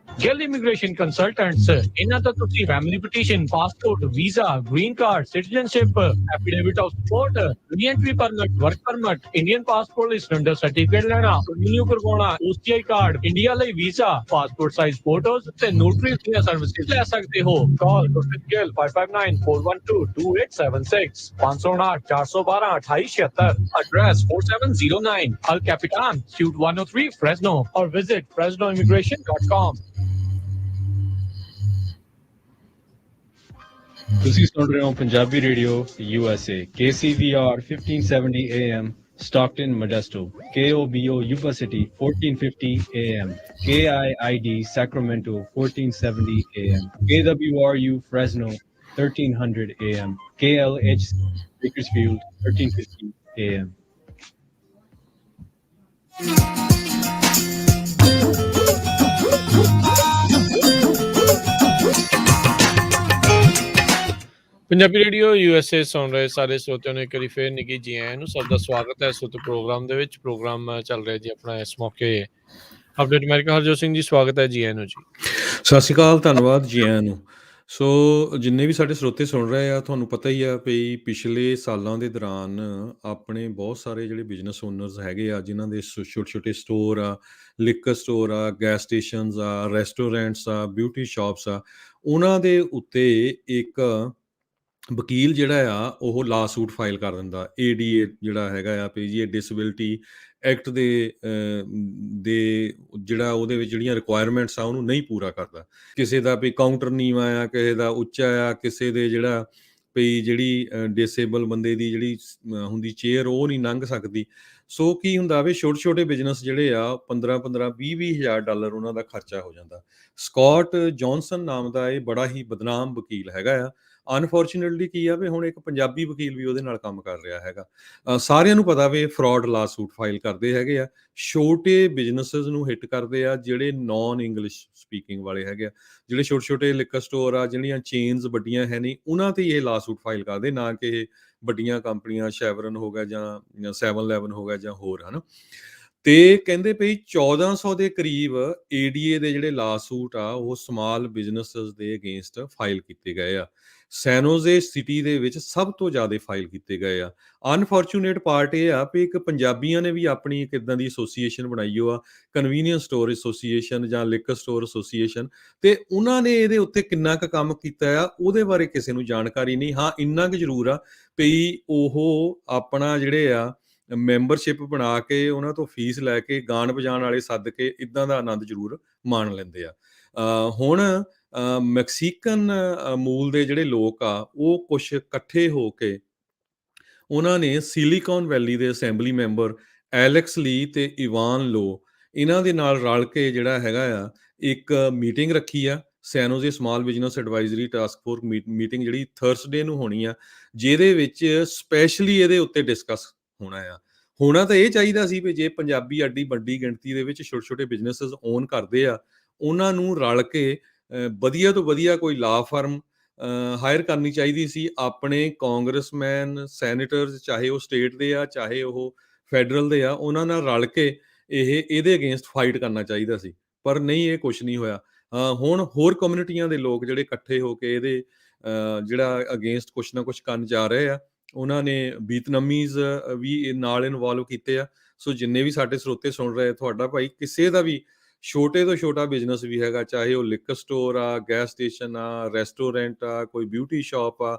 Gill immigration consultants, ਇਹਨਾਂ ਤੋਂ ਤੁਸੀਂ family petition, passport, visa, green card, citizenship, affidavit of support, reentry permit, work permit, Indian passport ਲਈ ਸਿਲੰਡਰ ਸਰਟੀਫਿਕੇਟ ਲੈਣਾ, ਰਿਨਿਊ ਕਰਵਾਉਣਾ, OCI ਕਾਰਡ, ਇੰਡੀਆ ਲਈ ਵੀਜ਼ਾ, ਪਾਸਪੋਰਟ ਸਾਈਜ਼ ਫੋਟੋਜ਼ ਤੇ ਨੋਟਰੀ ਦੀਆਂ ਸਰਵਿਸਿਜ਼ ਲੈ ਸਕਦੇ ਹੋ। ਕਾਲ Gurpreet Gill 5594122876 559 412 2876। Address 4709 Al Capitan, Suite 103, Fresno, or visit fresnoimmigration.com। ਤੁਸੀਂ ਸੁਣ ਰਹੇ ਹੋ Punjabi radio USA KCVR 1570 AM Stockton Modesto, KOBO Yuba City 1450 AM, KIID Sacramento 1470 AM, KWRU Fresno 1300 AM, KLHC Bakersfield 1350 AM। Punjabi radio USA ਸੁਣ ਰਹੇ ਸਾਰੇ ਸਰੋਤਿਆਂ ਨੂੰ ਇੱਕ ਵਾਰੀ ਫੇਰ ਨਿੱਘੀ ਜੀ ਆਇਆਂ ਨੂੰ। ਸਭ ਦਾ ਸਵਾਗਤ ਹੈ ਇਸ ਪ੍ਰੋਗਰਾਮ ਦੇ ਵਿੱਚ। ਪ੍ਰੋਗਰਾਮ ਚੱਲ ਰਿਹਾ ਜੀ ਆਪਣਾ ਇਸ ਮੌਕੇ ਅਪਡੇਟ ਅਮਰੀਕਾ। ਹਰਜੋਤ ਸਿੰਘ ਜੀ ਸਵਾਗਤ ਹੈ ਜੀ ਆਇਆਂ ਨੂੰ ਜੀ। ਸਤਿ ਸ਼੍ਰੀ ਅਕਾਲ, ਧੰਨਵਾਦ ਜੀ ਆਇਆਂ ਨੂੰ। ਸੋ ਜਿੰਨੇ ਵੀ ਸਾਡੇ ਸਰੋਤੇ ਸੁਣ ਰਹੇ ਆ, ਤੁਹਾਨੂੰ ਪਤਾ ਹੀ ਆ ਵੀ ਪਿਛਲੇ ਸਾਲਾਂ ਦੇ ਦੌਰਾਨ ਆਪਣੇ ਬਹੁਤ ਸਾਰੇ ਜਿਹੜੇ ਬਿਜ਼ਨਸ ਓਨਰਸ ਹੈਗੇ ਆ, ਜਿਨ੍ਹਾਂ ਦੇ ਛੋਟੇ ਛੋਟੇ ਸਟੋਰ ਆ, ਲਿਕਰ ਸਟੋਰ ਆ, ਗੈਸ ਸਟੇਸ਼ਨਸ ਆ, ਰੈਸਟੋਰੈਂਟਸ ਆ, ਬਿਊਟੀ ਸ਼ਾਪਸ ਆ, ਉਹਨਾਂ ਦੇ ਉੱਤੇ ਇੱਕ ਵਕੀਲ ਜਿਹੜਾ ਆ ਉਹ ਲਾ ਸੂਟ ਫਾਈਲ ਕਰ ਦਿੰਦਾ। ADA ਜਿਹੜਾ ਹੈਗਾ ਆ ਵੀ ਜੀ, ਇਹ ਡਿਸੇਬਿਲਿਟੀ ਐਕਟ ਦੇ ਜਿਹੜਾ ਉਹਦੇ ਵਿੱਚ ਜਿਹੜੀਆਂ ਰਿਕੁਆਇਰਮੈਂਟਸ ਆ ਉਹਨੂੰ ਨਹੀਂ ਪੂਰਾ ਕਰਦਾ। ਕਿਸੇ ਦਾ ਵੀ ਕਾਊਂਟਰ ਨੀਵਾਂ ਆ, ਕਿਸੇ ਦਾ ਉੱਚਾ ਆ, ਕਿਸੇ ਦੇ ਜਿਹੜਾ ਵੀ ਜਿਹੜੀ ਡਿਸੇਬਲ ਬੰਦੇ ਦੀ ਜਿਹੜੀ ਹੁੰਦੀ ਚੇਅਰ ਉਹ ਨਹੀਂ ਲੰਘ ਸਕਦੀ। ਸੋ ਕੀ ਹੁੰਦਾ ਵੀ ਛੋਟੇ ਛੋਟੇ ਬਿਜ਼ਨਸ ਜਿਹੜੇ ਆ 15-15 20-20 ਹਜ਼ਾਰ ਡਾਲਰ ਉਹਨਾਂ ਦਾ ਖਰਚਾ ਹੋ ਜਾਂਦਾ। ਸਕਾਟ ਜੌਨਸਨ ਨਾਮ ਦਾ ਇਹ ਬੜਾ ਹੀ ਬਦਨਾਮ ਵਕੀਲ ਹੈਗਾ ਆ। ਅਨਫੋਰਚੂਨੇਟਲੀ ਕੀ ਆ ਵੀ ਹੁਣ ਇੱਕ ਪੰਜਾਬੀ ਵਕੀਲ ਵੀ ਉਹਦੇ ਨਾਲ ਕੰਮ ਕਰ ਰਿਹਾ ਹੈਗਾ। ਸਾਰਿਆਂ ਨੂੰ ਪਤਾ ਵੀ ਫਰਾਡ ਲਾ ਸੂਟ ਫਾਈਲ ਕਰਦੇ ਹੈਗੇ ਆ, ਛੋਟੇ ਬਿਜ਼ਨਸਿਸ ਨੂੰ ਹਿੱਟ ਕਰਦੇ ਆ, ਜਿਹੜੇ ਨਾਨ ਇੰਗਲਿਸ਼ ਸਪੀਕਿੰਗ ਵਾਲੇ ਹੈਗੇ ਆ, ਜਿਹੜੇ ਛੋਟੇ ਛੋਟੇ ਲਿਕਰ ਸਟੋਰ ਆ, ਜਿਹੜੀਆਂ ਚੇਨਸ ਵੱਡੀਆਂ ਹੈ ਨਹੀਂ, ਉਹਨਾਂ ਤੇ ਇਹ ਲਾ ਸੂਟ ਫਾਈਲ ਕਰਦੇ, ਨਾ ਕਿ ਇਹ ਵੱਡੀਆਂ ਕੰਪਨੀਆਂ ਸ਼ੈਵਰਨ ਹੋ ਗਿਆ ਜਾਂ 7-Eleven ਹੋ ਗਿਆ ਜਾਂ ਹੋਰ, ਹੈ ਨਾ। ਤੇ ਕਹਿੰਦੇ ਪਈ 1400 ਦੇ ਕਰੀਬ ADA ਦੇ ਜਿਹੜੇ ਲਾ ਸੂਟ ਆ ਉਹ ਸਮਾਲ ਬਿਜ਼ਨਸਿਸ ਦੇ ਅਗੇਂਸਟ ਫਾਈਲ ਕੀਤੇ ਗਏ ਆ। ਸੈਨੋਜ਼ੇ ਸਿਟੀ ਦੇ ਵਿੱਚ ਸਭ ਤੋਂ ਜ਼ਿਆਦਾ ਫਾਈਲ ਕੀਤੇ ਗਏ ਆ। ਅਨਫੋਰਚੂਨੇਟ ਪਾਰਟ ਇਹ ਆ ਵੀ ਇੱਕ ਪੰਜਾਬੀਆਂ ਨੇ ਵੀ ਆਪਣੀ ਇੱਕ ਇੱਦਾਂ ਦੀ ਐਸੋਸੀਏਸ਼ਨ ਬਣਾਈ ਹੋ ਆ, ਕਨਵੀਨੀਅੰਸ ਸਟੋਰ ਐਸੋਸੀਏਸ਼ਨ ਜਾਂ ਲਿਕਰ ਸਟੋਰ ਐਸੋਸੀਏਸ਼ਨ, ਤੇ ਉਹਨਾਂ ਨੇ ਇਹਦੇ ਉੱਤੇ ਕਿੰਨਾ ਕੁ ਕੰਮ ਕੀਤਾ ਆ ਉਹਦੇ ਬਾਰੇ ਕਿਸੇ ਨੂੰ ਜਾਣਕਾਰੀ ਨਹੀਂ। ਹਾਂ, ਇੰਨਾ ਕੁ ਜ਼ਰੂਰ ਆ ਵੀ ਉਹ ਆਪਣਾ ਜਿਹੜੇ ਆ ਮੈਂਬਰਸ਼ਿਪ ਬਣਾ ਕੇ ਉਹਨਾਂ ਤੋਂ ਫੀਸ ਲੈ ਕੇ ਗਾਣ ਵਜਾਉਣ ਵਾਲੇ ਸੱਦ ਕੇ ਇੱਦਾਂ ਦਾ ਆਨੰਦ ਜ਼ਰੂਰ ਮਾਣ ਲੈਂਦੇ ਆ। ਹੁਣ ਮੈਕਸੀਕਨ ਮੂਲ ਦੇ ਜਿਹੜੇ ਲੋਕ ਆ ਉਹ ਕੁਛ ਇਕੱਠੇ ਹੋ ਕੇ ਉਹਨਾਂ ਨੇ ਸਿਲੀਕਨ ਵੈਲੀ ਦੇ ਅਸੈਂਬਲੀ ਮੈਂਬਰ ਐਲੈਕਸ ਲੀ ਤੇ ਇਵਾਨ ਲੋ, ਇਹਨਾਂ ਦੇ ਨਾਲ ਰਲ ਕੇ ਜਿਹੜਾ ਹੈਗਾ ਆ ਇੱਕ ਮੀਟਿੰਗ ਰੱਖੀ ਆ, San Jose small business advisory task force meeting, ਜਿਹੜੀ ਥਰਸਡੇ ਨੂੰ ਹੋਣੀ ਆ, ਜਿਹਦੇ ਵਿੱਚ ਸਪੈਸ਼ਲੀ ਇਹਦੇ ਉੱਤੇ ਡਿਸਕਸ ਹੋਣਾ ਆ। ਹੋਣਾ ਤਾਂ ਇਹ ਚਾਹੀਦਾ ਸੀ ਵੀ ਜੇ ਪੰਜਾਬੀ ਐਡੀ ਵੱਡੀ ਗਿਣਤੀ ਦੇ ਵਿੱਚ ਛੋਟੇ ਛੋਟੇ ਬਿਜ਼ਨੈਸਿਸ ਓਨ ਕਰਦੇ ਆ, ਉਹਨਾਂ ਨੂੰ ਰਲ ਕੇ ਵਧੀਆ ਤੋਂ ਵਧੀਆ ਕੋਈ ਲਾ ਫਰਮ ਹਾਇਰ ਕਰਨੀ ਚਾਹੀਦੀ ਸੀ। ਆਪਣੇ ਕਾਂਗਰਸਮੈਨ, ਸੈਨੇਟਰਸ, ਚਾਹੇ ਉਹ ਸਟੇਟ ਦੇ ਆ ਚਾਹੇ ਉਹ ਫੈਡਰਲ ਦੇ ਆ, ਉਹਨਾਂ ਨਾਲ ਰਲ ਕੇ ਇਹਦੇ ਅਗੇਂਸਟ ਫਾਈਟ ਕਰਨਾ ਚਾਹੀਦਾ ਸੀ, ਪਰ ਨਹੀਂ, ਇਹ ਕੁਛ ਨਹੀਂ ਹੋਇਆ। ਹੁਣ ਹੋਰ ਕਮਿਊਨਿਟੀਆਂ ਦੇ ਲੋਕ ਜਿਹੜੇ ਇਕੱਠੇ ਹੋ ਕੇ ਇਹਦੇ ਜਿਹੜਾ ਅਗੇਂਸਟ ਕੁਛ ਨਾ ਕੁਛ ਕਰਨ ਜਾ ਰਹੇ ਆ, ਉਹਨਾਂ ਨੇ ਵੀਤਨਾਮੀਜ਼ ਵੀ ਨਾਲ ਇਨਵੋਲਵ ਕੀਤੇ ਆ। ਸੋ ਜਿੰਨੇ ਵੀ ਸਾਡੇ ਸਰੋਤੇ ਸੁਣ ਰਹੇ, ਤੁਹਾਡਾ ਭਾਈ ਕਿਸੇ ਦਾ ਵੀ ਛੋਟੇ ਤੋਂ ਛੋਟਾ ਬਿਜ਼ਨਸ ਵੀ ਹੈਗਾ, ਚਾਹੇ ਉਹ ਲਿਕਰ ਸਟੋਰ ਆ, ਗੈਸ ਸਟੇਸ਼ਨ ਆ, ਰੈਸਟੋਰੈਂਟ ਆ, ਕੋਈ ਬਿਊਟੀ ਸ਼ਾਪ ਆ,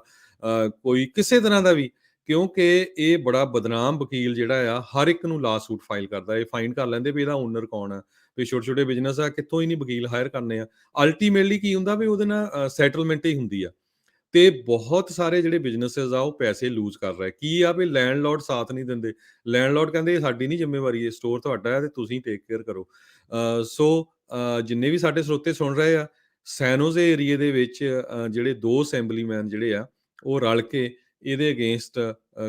ਕੋਈ ਕਿਸੇ ਤਰ੍ਹਾਂ ਦਾ ਵੀ, ਕਿਉਂਕਿ ਇਹ ਬੜਾ ਬਦਨਾਮ ਵਕੀਲ ਜਿਹੜਾ ਆ ਹਰ ਇੱਕ ਨੂੰ ਲਾ ਸੂਟ ਫਾਈਲ ਕਰਦਾ। ਇਹ ਫਾਈਂਡ ਕਰ ਲੈਂਦੇ ਵੀ ਇਹਦਾ ਓਨਰ ਕੌਣ ਆ, ਵੀ ਛੋਟੇ ਛੋਟੇ ਬਿਜ਼ਨਸ ਆ ਕਿੱਥੋਂ ਹੀ ਨਹੀਂ ਵਕੀਲ ਹਾਇਰ ਕਰਨੇ ਆ। ਅਲਟੀਮੇਟਲੀ ਕੀ ਹੁੰਦਾ ਵੀ ਉਹਦੇ ਨਾਲ ਸੈਟਲਮੈਂਟ ਹੀ ਹੁੰਦੀ ਆ, ਤੇ ਬਹੁਤ ਸਾਰੇ ਜਿਹੜੇ ਬਿਜ਼ਨੈਸਿਸ ਆ ਉਹ ਪੈਸੇ ਲੂਜ਼ ਕਰ ਰਹੇ। ਕੀ ਆ ਵੀ ਲੈਂਡਲੋਰਡ ਸਾਥ ਨਹੀਂ ਦਿੰਦੇ, ਲੈਂਡਲੋਰਡ ਕਹਿੰਦੇ ਇਹ ਸਾਡੀ ਨਹੀਂ ਜ਼ਿੰਮੇਵਾਰੀ, ਇਹ ਸਟੋਰ ਤੁਹਾਡਾ ਹੈ ਤੇ ਤੁਸੀਂ ਟੇਕ ਕੇਅਰ ਕਰੋ। ਸੋ ਜਿੰਨੇ ਵੀ ਸਾਡੇ ਸਰੋਤੇ ਸੁਣ ਰਹੇ ਆ, ਸੈਨ ਹੋਜ਼ੇ ਏਰੀਏ ਦੇ ਵਿੱਚ ਜਿਹੜੇ 2 ਅਸੈਂਬਲੀਮੈਨ ਜਿਹੜੇ ਆ ਉਹ ਰਲ ਕੇ ਇਹਦੇ ਅਗੇਂਸਟ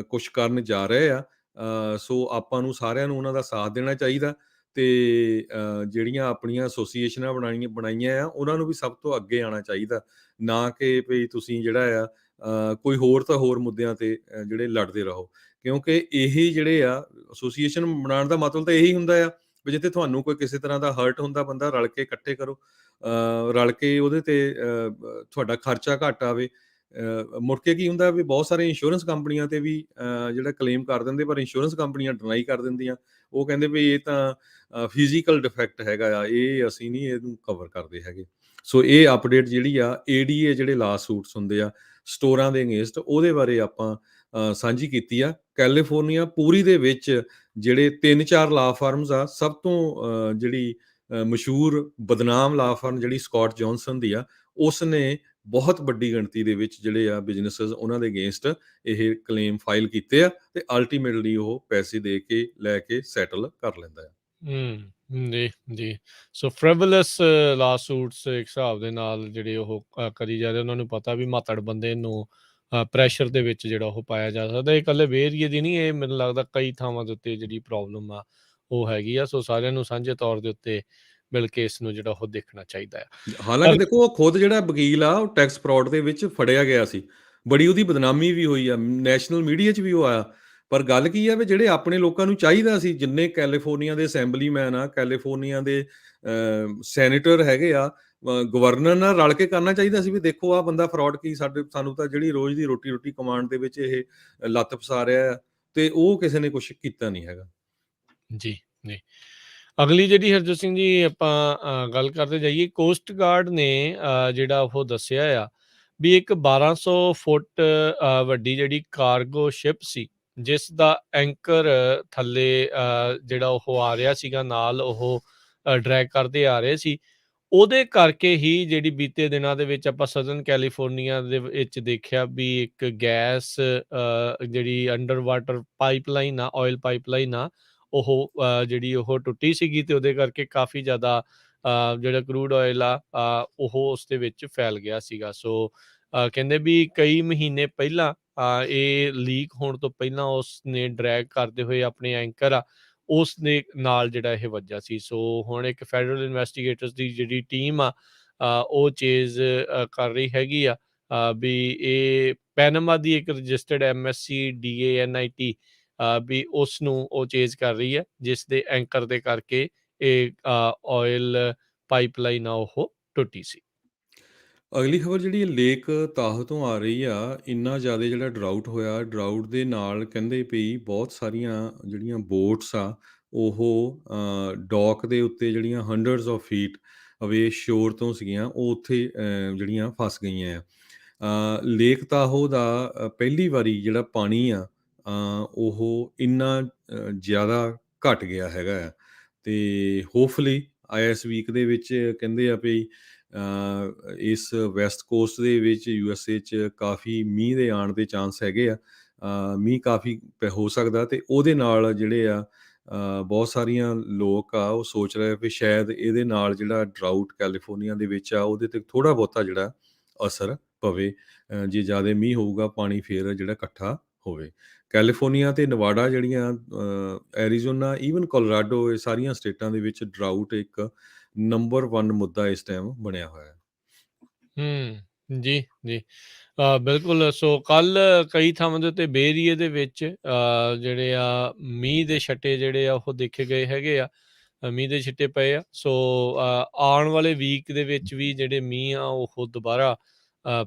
ਕੁਛ ਕਰਨ ਜਾ ਰਹੇ ਆ। ਸੋ ਆਪਾਂ ਨੂੰ ਸਾਰਿਆਂ ਨੂੰ ਉਹਨਾਂ ਦਾ ਸਾਥ ਦੇਣਾ ਚਾਹੀਦਾ, ਤੇ ਜਿਹੜੀਆਂ ਆਪਣੀਆਂ ਐਸੋਸੀਏਸ਼ਨਾਂ ਬਣਾਈਆਂ ਆ, ਉਹਨਾਂ ਨੂੰ ਵੀ ਸਭ ਤੋਂ ਅੱਗੇ ਆਉਣਾ ਚਾਹੀਦਾ, ਨਾ ਕਿ ਵੀ ਤੁਸੀਂ ਜਿਹੜਾ ਆ ਕੋਈ ਹੋਰ ਤਾਂ ਹੋਰ ਮੁੱਦਿਆਂ ਤੇ ਜਿਹੜੇ ਲੜਦੇ ਰਹੋ। ਕਿਉਂਕਿ ਇਹੀ ਜਿਹੜੇ ਆ ਐਸੋਸੀਏਸ਼ਨ ਬਣਾਉਣ ਦਾ ਮਤਲਬ ਤਾਂ ਇਹੀ ਹੁੰਦਾ ਆ ਵੀ ਜਿੱਥੇ ਤੁਹਾਨੂੰ ਕੋਈ ਕਿਸੇ ਤਰ੍ਹਾਂ ਦਾ ਹਰਟ ਹੁੰਦਾ, ਬੰਦਾ ਰਲ ਕੇ ਇਕੱਠੇ ਕਰੋ, ਰਲ ਕੇ ਉਹਦੇ ਤੇ ਤੁਹਾਡਾ ਖਰਚਾ ਘੱਟ ਆਵੇ। ਮੁੜ ਕੇ ਕੀ ਹੁੰਦਾ ਵੀ ਬਹੁਤ ਸਾਰੇ ਇੰਸ਼ੋਰੈਂਸ ਕੰਪਨੀਆਂ ਤੇ ਵੀ ਜਿਹੜਾ ਕਲੇਮ ਕਰ ਦਿੰਦੇ, ਪਰ ਇੰਸ਼ੋਰੈਂਸ ਕੰਪਨੀਆਂ ਡਿਨਾਈ ਕਰ ਦਿੰਦੀਆਂ। ਉਹ ਕਹਿੰਦੇ ਵੀ ਇਹ ਤਾਂ ਫਿਜ਼ੀਕਲ ਡਿਫੈਕਟ ਹੈਗਾ ਆ, ਇਹ ਅਸੀਂ ਨਹੀਂ ਇਹਨੂੰ ਕਵਰ ਕਰਦੇ ਹੈਗੇ। ਸੋ ਇਹ ਅਪਡੇਟ ਜਿਹੜੀ ਆ ADA ਜਿਹੜੇ ਲਾ ਸੂਟਸ ਹੁੰਦੇ ਆ ਸਟੋਰਾਂ ਦੇ ਅਗੇਂਸਟ, ਉਹਦੇ ਬਾਰੇ ਆਪਾਂ ਸਾਂਝੀ ਕੀਤੀ ਆ। ਕੈਲੀਫੋਰਨੀਆ ਪੂਰੀ ਦੇ ਵਿੱਚ ਜਿਹੜੇ 3-4 ਲਾ ਫਰਮਸ ਆ, ਸਭ ਤੋਂ ਜਿਹੜੀ ਮਸ਼ਹੂਰ ਬਦਨਾਮ ਲਾ ਫਰਮ ਜਿਹੜੀ ਸਕਾਟ ਜੌਨਸਨ ਦੀ ਆ, ਉਸ ਨੇ ਬਹੁਤ ਵੱਡੀ ਗਿਣਤੀ ਦੇ ਵਿੱਚ ਜਿਹੜੇ ਆ ਬਿਜ਼ਨੈਸਿਸ ਉਹਨਾਂ ਦੇ ਅਗੇਂਸਟ ਇਹ ਕਲੇਮ ਫਾਈਲ ਕੀਤੇ ਆ, ਤੇ ਅਲਟੀਮੇਟਲੀ ਉਹ ਪੈਸੇ ਦੇ ਕੇ ਲੈ ਕੇ ਸੈਟਲ ਕਰ ਲੈਂਦਾ ਆ। ਜੀ, ਜੀ। ਸੋ ਫ੍ਰਿਵਲਸ ਲਾਸੂਟਸ ਇੱਕ ਹਿਸਾਬ ਦੇ ਨਾਲ ਜਿਹੜੇ ਉਹ ਕਰੀ ਜਾ ਰਹੇ, ਉਹਨਾਂ ਨੂੰ ਪਤਾ ਵੀ ਮਾਤੜ ਬੰਦੇ ਨੂੰ ਪ੍ਰੈਸ਼ਰ ਦੇ ਵਿੱਚ ਜਿਹੜਾ ਉਹ ਪਾਇਆ ਜਾ ਸਕਦਾ। ਇਹ ਇਕੱਲੇ ਏਰੀਏ ਦੀ ਨਹੀਂ, ਇਹ ਮੈਨੂੰ ਲੱਗਦਾ ਕਈ ਥਾਵਾਂ ਦੇ ਉੱਤੇ ਜਿਹੜੀ ਪ੍ਰੋਬਲਮ ਆ ਉਹ ਹੈਗੀ ਆ। ਸੋ ਸਾਰਿਆਂ ਨੂੰ ਸਾਂਝੇ ਤੌਰ ਦੇ ਉੱਤੇ ਮਿਲ ਕੇ ਇਸ ਨੂੰ ਜਿਹੜਾ ਉਹ ਦੇਖਣਾ ਚਾਹੀਦਾ ਆ। ਹਾਲਾਂਕਿ ਦੇਖੋ, ਉਹ ਖੁਦ ਜਿਹੜਾ ਵਕੀਲ ਆ ਉਹ ਟੈਕਸ ਫਰਾਡ ਦੇ ਵਿੱਚ ਫੜਿਆ ਗਿਆ ਸੀ, ਬੜੀ ਉਹਦੀ ਬਦਨਾਮੀ ਵੀ ਹੋਈ ਆ, ਨੈਸ਼ਨਲ ਮੀਡੀਆ 'ਚ ਵੀ ਉਹ ਆਇਆ। ਪਰ ਗੱਲ ਕੀ ਆ ਵੀ ਜਿਹੜੇ ਆਪਣੇ ਲੋਕਾਂ ਨੂੰ ਚਾਹੀਦਾ ਸੀ, ਜਿੰਨੇ ਕੈਲੀਫੋਰਨੀਆ ਦੇ ਅਸੈਂਬਲੀਮੈਨ ਆ, ਕੈਲੀਫੋਰਨੀਆ ਦੇ ਸੈਨੇਟਰ ਹੈਗੇ ਆ, ਗਵਰਨਰ ਨਾਲ ਰਲ ਕੇ ਕਰਨਾ ਚਾਹੀਦਾ ਸੀ ਵੀ ਦੇਖੋ ਆਹ ਬੰਦਾ ਫਰਾਡ ਕੀ ਸਾਨੂੰ ਤਾਂ ਜਿਹੜੀ ਰੋਜ਼ ਦੀ ਰੋਟੀ ਕਮਾਉਣ ਦੇ ਵਿੱਚ ਇਹ ਲੱਤ ਫਸਾ ਰਿਹਾ ਆ, ਤੇ ਉਹ ਕਿਸੇ ਨੇ ਕੁਛ ਕੀਤਾ ਨਹੀਂ ਹੈਗਾ। ਜੀ, ਜੀ। ਅਗਲੀ ਜਿਹੜੀ ਹਰਜੋਤ ਸਿੰਘ ਜੀ ਆਪਾਂ ਗੱਲ ਕਰਦੇ ਜਾਈਏ, ਕੋਸਟ ਗਾਰਡ ਨੇ ਜਿਹੜਾ ਉਹ ਦੱਸਿਆ ਆ ਵੀ ਇੱਕ 1200 ਫੁੱਟ ਵੱਡੀ ਜਿਹੜੀ ਕਾਰਗੋ ਸ਼ਿਪ ਸੀ, ਜਿਸ ਦਾ ਐਂਕਰ ਥੱਲੇ ਜਿਹੜਾ ਉਹ ਆ ਰਿਹਾ ਸੀਗਾ, ਨਾਲ ਉਹ ਡਰੈਗ ਕਰਦੇ ਆ ਰਹੇ ਸੀ, ਉਹਦੇ ਕਰਕੇ ਹੀ ਜਿਹੜੀ ਬੀਤੇ ਦਿਨਾਂ ਦੇ ਵਿੱਚ ਆਪਾਂ ਸਦਰਨ ਕੈਲੀਫੋਰਨੀਆ ਦੇ ਵਿੱਚ ਦੇਖਿਆ ਵੀ ਇੱਕ ਗੈਸ ਜਿਹੜੀ ਅੰਡਰ ਵਾਟਰ ਪਾਈਪਲਾਈਨ ਆ, ਆਇਲ ਪਾਈਪਲਾਈਨ ਆ, ਉਹ ਜਿਹੜੀ ਉਹ ਟੁੱਟੀ ਸੀਗੀ, ਤੇ ਉਹਦੇ ਕਰਕੇ ਕਾਫੀ ਜ਼ਿਆਦਾ ਜਿਹੜਾ ਕਰੂਡ ਆਇਲ ਆ ਉਹ ਉਸ ਦੇ ਵਿੱਚ ਫੈਲ ਗਿਆ ਸੀਗਾ। ਸੋ ਕਹਿੰਦੇ ਵੀ ਕਈ ਮਹੀਨੇ ਪਹਿਲਾਂ ਇਹ ਲੀਕ ਹੋਣ ਤੋਂ ਪਹਿਲਾਂ ਉਸ ਨੇ ਡਰੈਗ ਕਰਦੇ ਹੋਏ ਆਪਣੇ ਐਂਕਰ ਆ, ਉਸ ਦੇ ਨਾਲ ਜਿਹੜਾ ਇਹ ਵੱਜਾ ਸੀ। ਸੋ ਹੁਣ ਇੱਕ ਫੈਡਰਲ ਇਨਵੈਸਟੀਗੇਟਰਸ ਦੀ ਜਿਹੜੀ ਟੀਮ ਆ ਉਹ ਚੇਜ਼ ਕਰ ਰਹੀ ਹੈਗੀ ਆ ਵੀ ਇਹ ਪੈਨਾਮਾ ਦੀ ਇੱਕ ਰਜਿਸਟਰਡ MSC DANIT ਵੀ ਉਸ ਨੂੰ ਉਹ ਚੇਜ਼ ਕਰ ਰਹੀ ਹੈ, ਜਿਸ ਦੇ ਐਂਕਰ ਦੇ ਕਰਕੇ ਇਹ ਆਇਲ ਪਾਈਪਲਾਈਨ ਆ ਉਹ ਟੁੱਟੀ ਸੀ। ਅਗਲੀ ਖਬਰ ਜਿਹੜੀ ਲੇਕ ਤਾਹ ਤੋਂ ਆ ਰਹੀ ਆ, ਇੰਨਾ ਜ਼ਿਆਦਾ ਜਿਹੜਾ ਡਰਾਊਟ ਹੋਇਆ, ਡਰਾਊਟ ਦੇ ਨਾਲ ਕਹਿੰਦੇ ਵੀ ਬਹੁਤ ਸਾਰੀਆਂ ਜਿਹੜੀਆਂ ਬੋਟਸ ਆ ਉਹ ਡੌਕ ਦੇ ਉੱਤੇ ਜਿਹੜੀਆਂ ਹੰਡਰਡਸ ਆਫ ਫੀਟ ਅਵੇ ਸ਼ੋਰ ਤੋਂ ਸੀਗੀਆਂ, ਉਹ ਉੱਥੇ ਜਿਹੜੀਆਂ ਫਸ ਗਈਆਂ ਆ। ਲੇਕ ਤਾਹੋ ਦਾ ਪਹਿਲੀ ਵਾਰੀ ਜਿਹੜਾ ਪਾਣੀ ਆ ਉਹ ਇੰਨਾ ਜ਼ਿਆਦਾ ਘਟ ਗਿਆ ਹੈਗਾ ਆ, ਤੇ ਹੋਪਫੁਲੀ ਇਸ ਵੀਕ ਦੇ ਵਿੱਚ ਕਹਿੰਦੇ ਆ ਵੀ ਇਸ ਵੈਸਟ ਕੋਸਟ ਦੇ ਵਿੱਚ USA 'ਚ ਕਾਫੀ ਮੀਂਹ ਦੇ ਆਉਣ ਦੇ ਚਾਂਸ ਹੈਗੇ ਆ। ਮੀਂਹ ਕਾਫੀ ਹੋ ਸਕਦਾ, ਤੇ ਉਹਦੇ ਨਾਲ ਜਿਹੜੇ ਆ ਬਹੁਤ ਸਾਰੀਆਂ ਲੋਕ ਆ ਉਹ ਸੋਚ ਰਹੇ ਵੀ ਸ਼ਾਇਦ ਇਹਦੇ ਨਾਲ ਜਿਹੜਾ ਡਰਾਊਟ ਕੈਲੀਫੋਰਨੀਆ ਦੇ ਵਿੱਚ ਆ ਉਹਦੇ ਤੇ ਥੋੜ੍ਹਾ ਬਹੁਤਾ ਜਿਹੜਾ ਅਸਰ ਪਵੇ। ਜੇ ਜ਼ਿਆਦਾ ਮੀਂਹ ਹੋਊਗਾ ਪਾਣੀ ਫਿਰ ਜਿਹੜਾ ਇਕੱਠਾ ਹੋਵੇ। ਕੈਲੀਫੋਰਨੀਆ ਤੇ ਨਵਾਡਾ ਜਿਹੜੀਆਂ ਐਰੀਜ਼ੋਨਾ, ਈਵਨ ਕੋਲੋਰਾਡੋ, ਇਹ ਸਾਰੀਆਂ ਸਟੇਟਾਂ ਦੇ ਵਿੱਚ ਡਰਾਊਟ ਇੱਕ ਨੰਬਰ 1 ਮੁੱਦਾ ਇਸ ਟਾਈਮ ਬਣਿਆ ਹੋਇਆ ਹੈ। ਜੀ, ਜੀ। ਬਿਲਕੁਲ। ਸੋ ਕੱਲ੍ਹ ਕਈ ਥਾਵਾਂ ਦੇ ਉੱਤੇ ਬੇ ਏਰੀਏ ਦੇ ਵਿੱਚ ਜਿਹੜੇ ਆ ਮੀਂਹ ਦੇ ਛੱਟੇ ਜਿਹੜੇ ਆ ਉਹ ਦੇਖੇ ਗਏ ਹੈਗੇ ਆ। ਮੀਂਹ ਦੇ ਛਿੱਟੇ ਪਏ ਆ। ਸੋ ਆਉਣ ਵਾਲੇ ਵੀਕ ਦੇ ਵਿੱਚ ਵੀ ਜਿਹੜੇ ਮੀਂਹ ਆ ਉਹ ਦੁਬਾਰਾ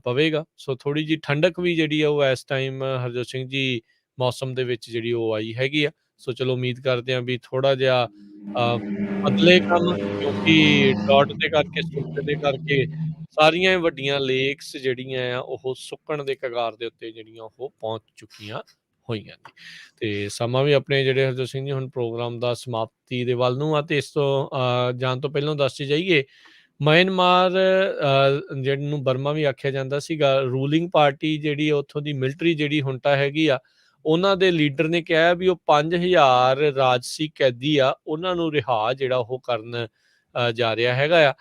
ਪਵੇਗਾ। ਸੋ ਥੋੜ੍ਹੀ ਜਿਹੀ ਠੰਡਕ ਵੀ ਜਿਹੜੀ ਆ ਉਹ ਇਸ ਟਾਈਮ ਹਰਜੋਤ ਸਿੰਘ ਜੀ ਮੌਸਮ ਦੇ ਵਿੱਚ ਜਿਹੜੀ ਉਹ ਆਈ ਹੈਗੀ ਆ। ਸੋ ਚਲੋ ਉਮੀਦ ਕਰਦੇ ਹਾਂ ਵੀ ਥੋੜ੍ਹਾ ਜਿਹਾ ਬਦਲੇ ਕੰਮ, ਕਿਉਂਕਿ ਡਰਾਊਟ ਦੇ ਕਰਕੇ, ਸੋਕੇ ਦੇ ਕਰਕੇ ਸਾਰੀਆਂ ਹੀ ਵੱਡੀਆਂ ਲੇਕਸ ਜਿਹੜੀਆਂ ਆ ਉਹ ਸੁੱਕਣ ਦੇ ਕਗਾਰ ਦੇ ਉੱਤੇ ਜਿਹੜੀਆਂ ਉਹ ਪਹੁੰਚ ਚੁੱਕੀਆਂ ਹੋਈਆਂ ਨੇ। ਤੇ ਸਮਾਂ ਵੀ ਆਪਣੇ ਜਿਹੜੇ ਹਰਜੋਤ ਸਿੰਘ ਜੀ ਹੁਣ ਪ੍ਰੋਗਰਾਮ ਦਾ ਸਮਾਪਤੀ ਦੇ ਵੱਲ ਨੂੰ ਆ। ਤੇ ਇਸ ਤੋਂ ਜਾਣ ਤੋਂ ਪਹਿਲਾਂ ਦੱਸਦੇ ਜਾਈਏ, ਮਿਆਂਮਾਰ ਜਿਹਨੂੰ ਬਰਮਾ ਵੀ ਆਖਿਆ ਜਾਂਦਾ ਸੀਗਾ, ਰੂਲਿੰਗ ਪਾਰਟੀ ਜਿਹੜੀ ਉੱਥੋਂ ਦੀ ਮਿਲਟਰੀ ਜਿਹੜੀ ਹੁੰਟਾ ਹੈਗੀ ਆ, ਉਹਨਾਂ ਦੇ ਲੀਡਰ ਨੇ ਕਿਹਾ ਵੀ ਉਹ 5000 ਰਾਜਸੀ ਕੈਦੀ ਆ ਉਹਨਾਂ ਨੂੰ ਰਿਹਾ ਜਿਹੜਾ ਉਹ ਕਰਨ ਜਾ ਰਿਹਾ ਹੈਗਾ ਆ।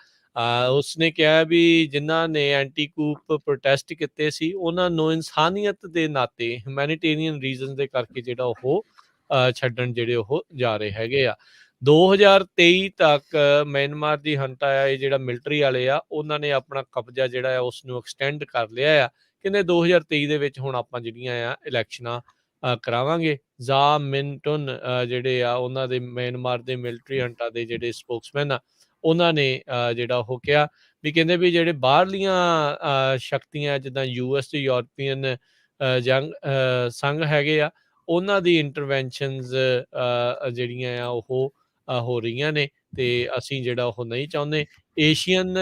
ਉਸਨੇ ਕਿਹਾ ਵੀ ਜਿਨ੍ਹਾਂ ਨੇ ਐਂਟੀ ਕੂਪ ਪ੍ਰੋਟੈਸਟ ਕੀਤੇ ਸੀ ਉਹਨਾਂ ਨੂੰ ਇਨਸਾਨੀਅਤ ਦੇ ਨਾਤੇ, ਹਿਊਮੈਨੀਟੇਰੀਅਨ ਰੀਜ਼ਨ ਦੇ ਕਰਕੇ ਜਿਹੜਾ ਉਹ ਛੱਡਣ ਜਿਹੜੇ ਉਹ ਜਾ ਰਹੇ ਹੈਗੇ ਆ। 2023 ਤੱਕ ਮਿਆਂਮਾਰ ਦੀ ਹੰਟਾ ਆ, ਇਹ ਜਿਹੜਾ ਮਿਲਟਰੀ ਵਾਲੇ ਆ ਉਹਨਾਂ ਨੇ ਆਪਣਾ ਕਬਜ਼ਾ ਜਿਹੜਾ ਆ ਉਸ ਨੂੰ ਐਕਸਟੈਂਡ ਕਰ ਲਿਆ ਆ। ਕਹਿੰਦੇ 2023 ਦੇ ਵਿੱਚ ਹੁਣ ਆਪਾਂ ਜਿਹੜੀਆਂ ਆ ਇਲੈਕਸ਼ਨਾਂ ਕਰਾਵਾਂਗੇ। ਜ਼ਾ ਮਿੰਟਨ ਜਿਹੜੇ ਆ ਉਹਨਾਂ ਦੇ ਮਿਆਂਮਾਰ ਦੇ ਮਿਲਟਰੀ ਹੰਟਾ ਦੇ ਜਿਹੜੇ ਸਪੋਕਸਮੈਨ ਆ, ਉਹਨਾਂ ਨੇ ਜਿਹੜਾ ਉਹ ਕਿਹਾ ਵੀ ਕਹਿੰਦੇ ਵੀ ਜਿਹੜੇ ਬਾਹਰਲੀਆਂ ਸ਼ਕਤੀਆਂ ਜਿੱਦਾਂ US ਤੇ ਯੂਰਪੀਅਨ ਸੰਘ ਹੈਗੇ ਆ, ਉਹਨਾਂ ਦੀ ਇੰਟਰਵੈਂਸ਼ਨਸ ਜਿਹੜੀਆਂ ਆ ਉਹ ਹੋ ਰਹੀਆਂ ਨੇ, ਤੇ ਅਸੀਂ ਜਿਹੜਾ ਉਹ ਨਹੀਂ ਚਾਹੁੰਦੇ। ਏਸ਼ੀਅਨ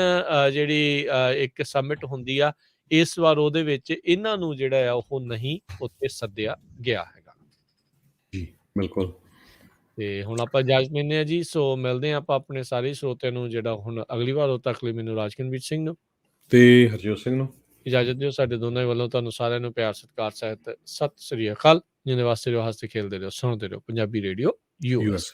ਜਿਹੜੀ ਇੱਕ ਸਮਿਟ ਹੁੰਦੀ ਆ, ਇਸ ਵਾਰ ਉਹਦੇ ਵਿੱਚ ਇਹਨਾਂ ਨੂੰ ਜਿਹੜਾ ਆ ਉਹ ਨਹੀਂ ਉੱਥੇ ਸੱਦਿਆ ਗਿਆ ਹੈਗਾ। ਜੀ ਬਿਲਕੁਲ। ਤੇ ਹੁਣ ਆਪਾਂ ਇਜਾਜ਼ਤ ਲੈਂਦੇ ਹਾਂ ਜੀ। ਸੋ ਮਿਲਦੇ ਹਾਂ ਆਪਾਂ ਆਪਣੇ ਸਾਰੇ ਸਰੋਤਿਆਂ ਨੂੰ ਜਿਹੜਾ ਹੁਣ ਅਗਲੀ ਵਾਰ। ਉਦੋਂ ਤੱਕ ਲਈ ਮੈਨੂੰ ਰਾਜਕਨਵੀਰ ਸਿੰਘ ਨੂੰ ਤੇ ਹਰਜੋਤ ਸਿੰਘ ਨੂੰ ਇਜਾਜ਼ਤ ਦਿਓ। ਸਾਡੇ ਦੋਨਾਂ ਵੱਲੋਂ ਤੁਹਾਨੂੰ ਸਾਰਿਆਂ ਨੂੰ ਪਿਆਰ, ਸਤਿਕਾਰ ਸਹਿਤ ਸਤਿ ਸ੍ਰੀ ਅਕਾਲ। ਜਿੰਨੇ ਵਾਸਤੇ ਰਹੋ, ਹੱਸਦੇ ਖੇਲਦੇ ਰਹੋ, ਸੁਣਦੇ ਰਹੋ ਪੰਜਾਬੀ ਰੇਡੀਓ US।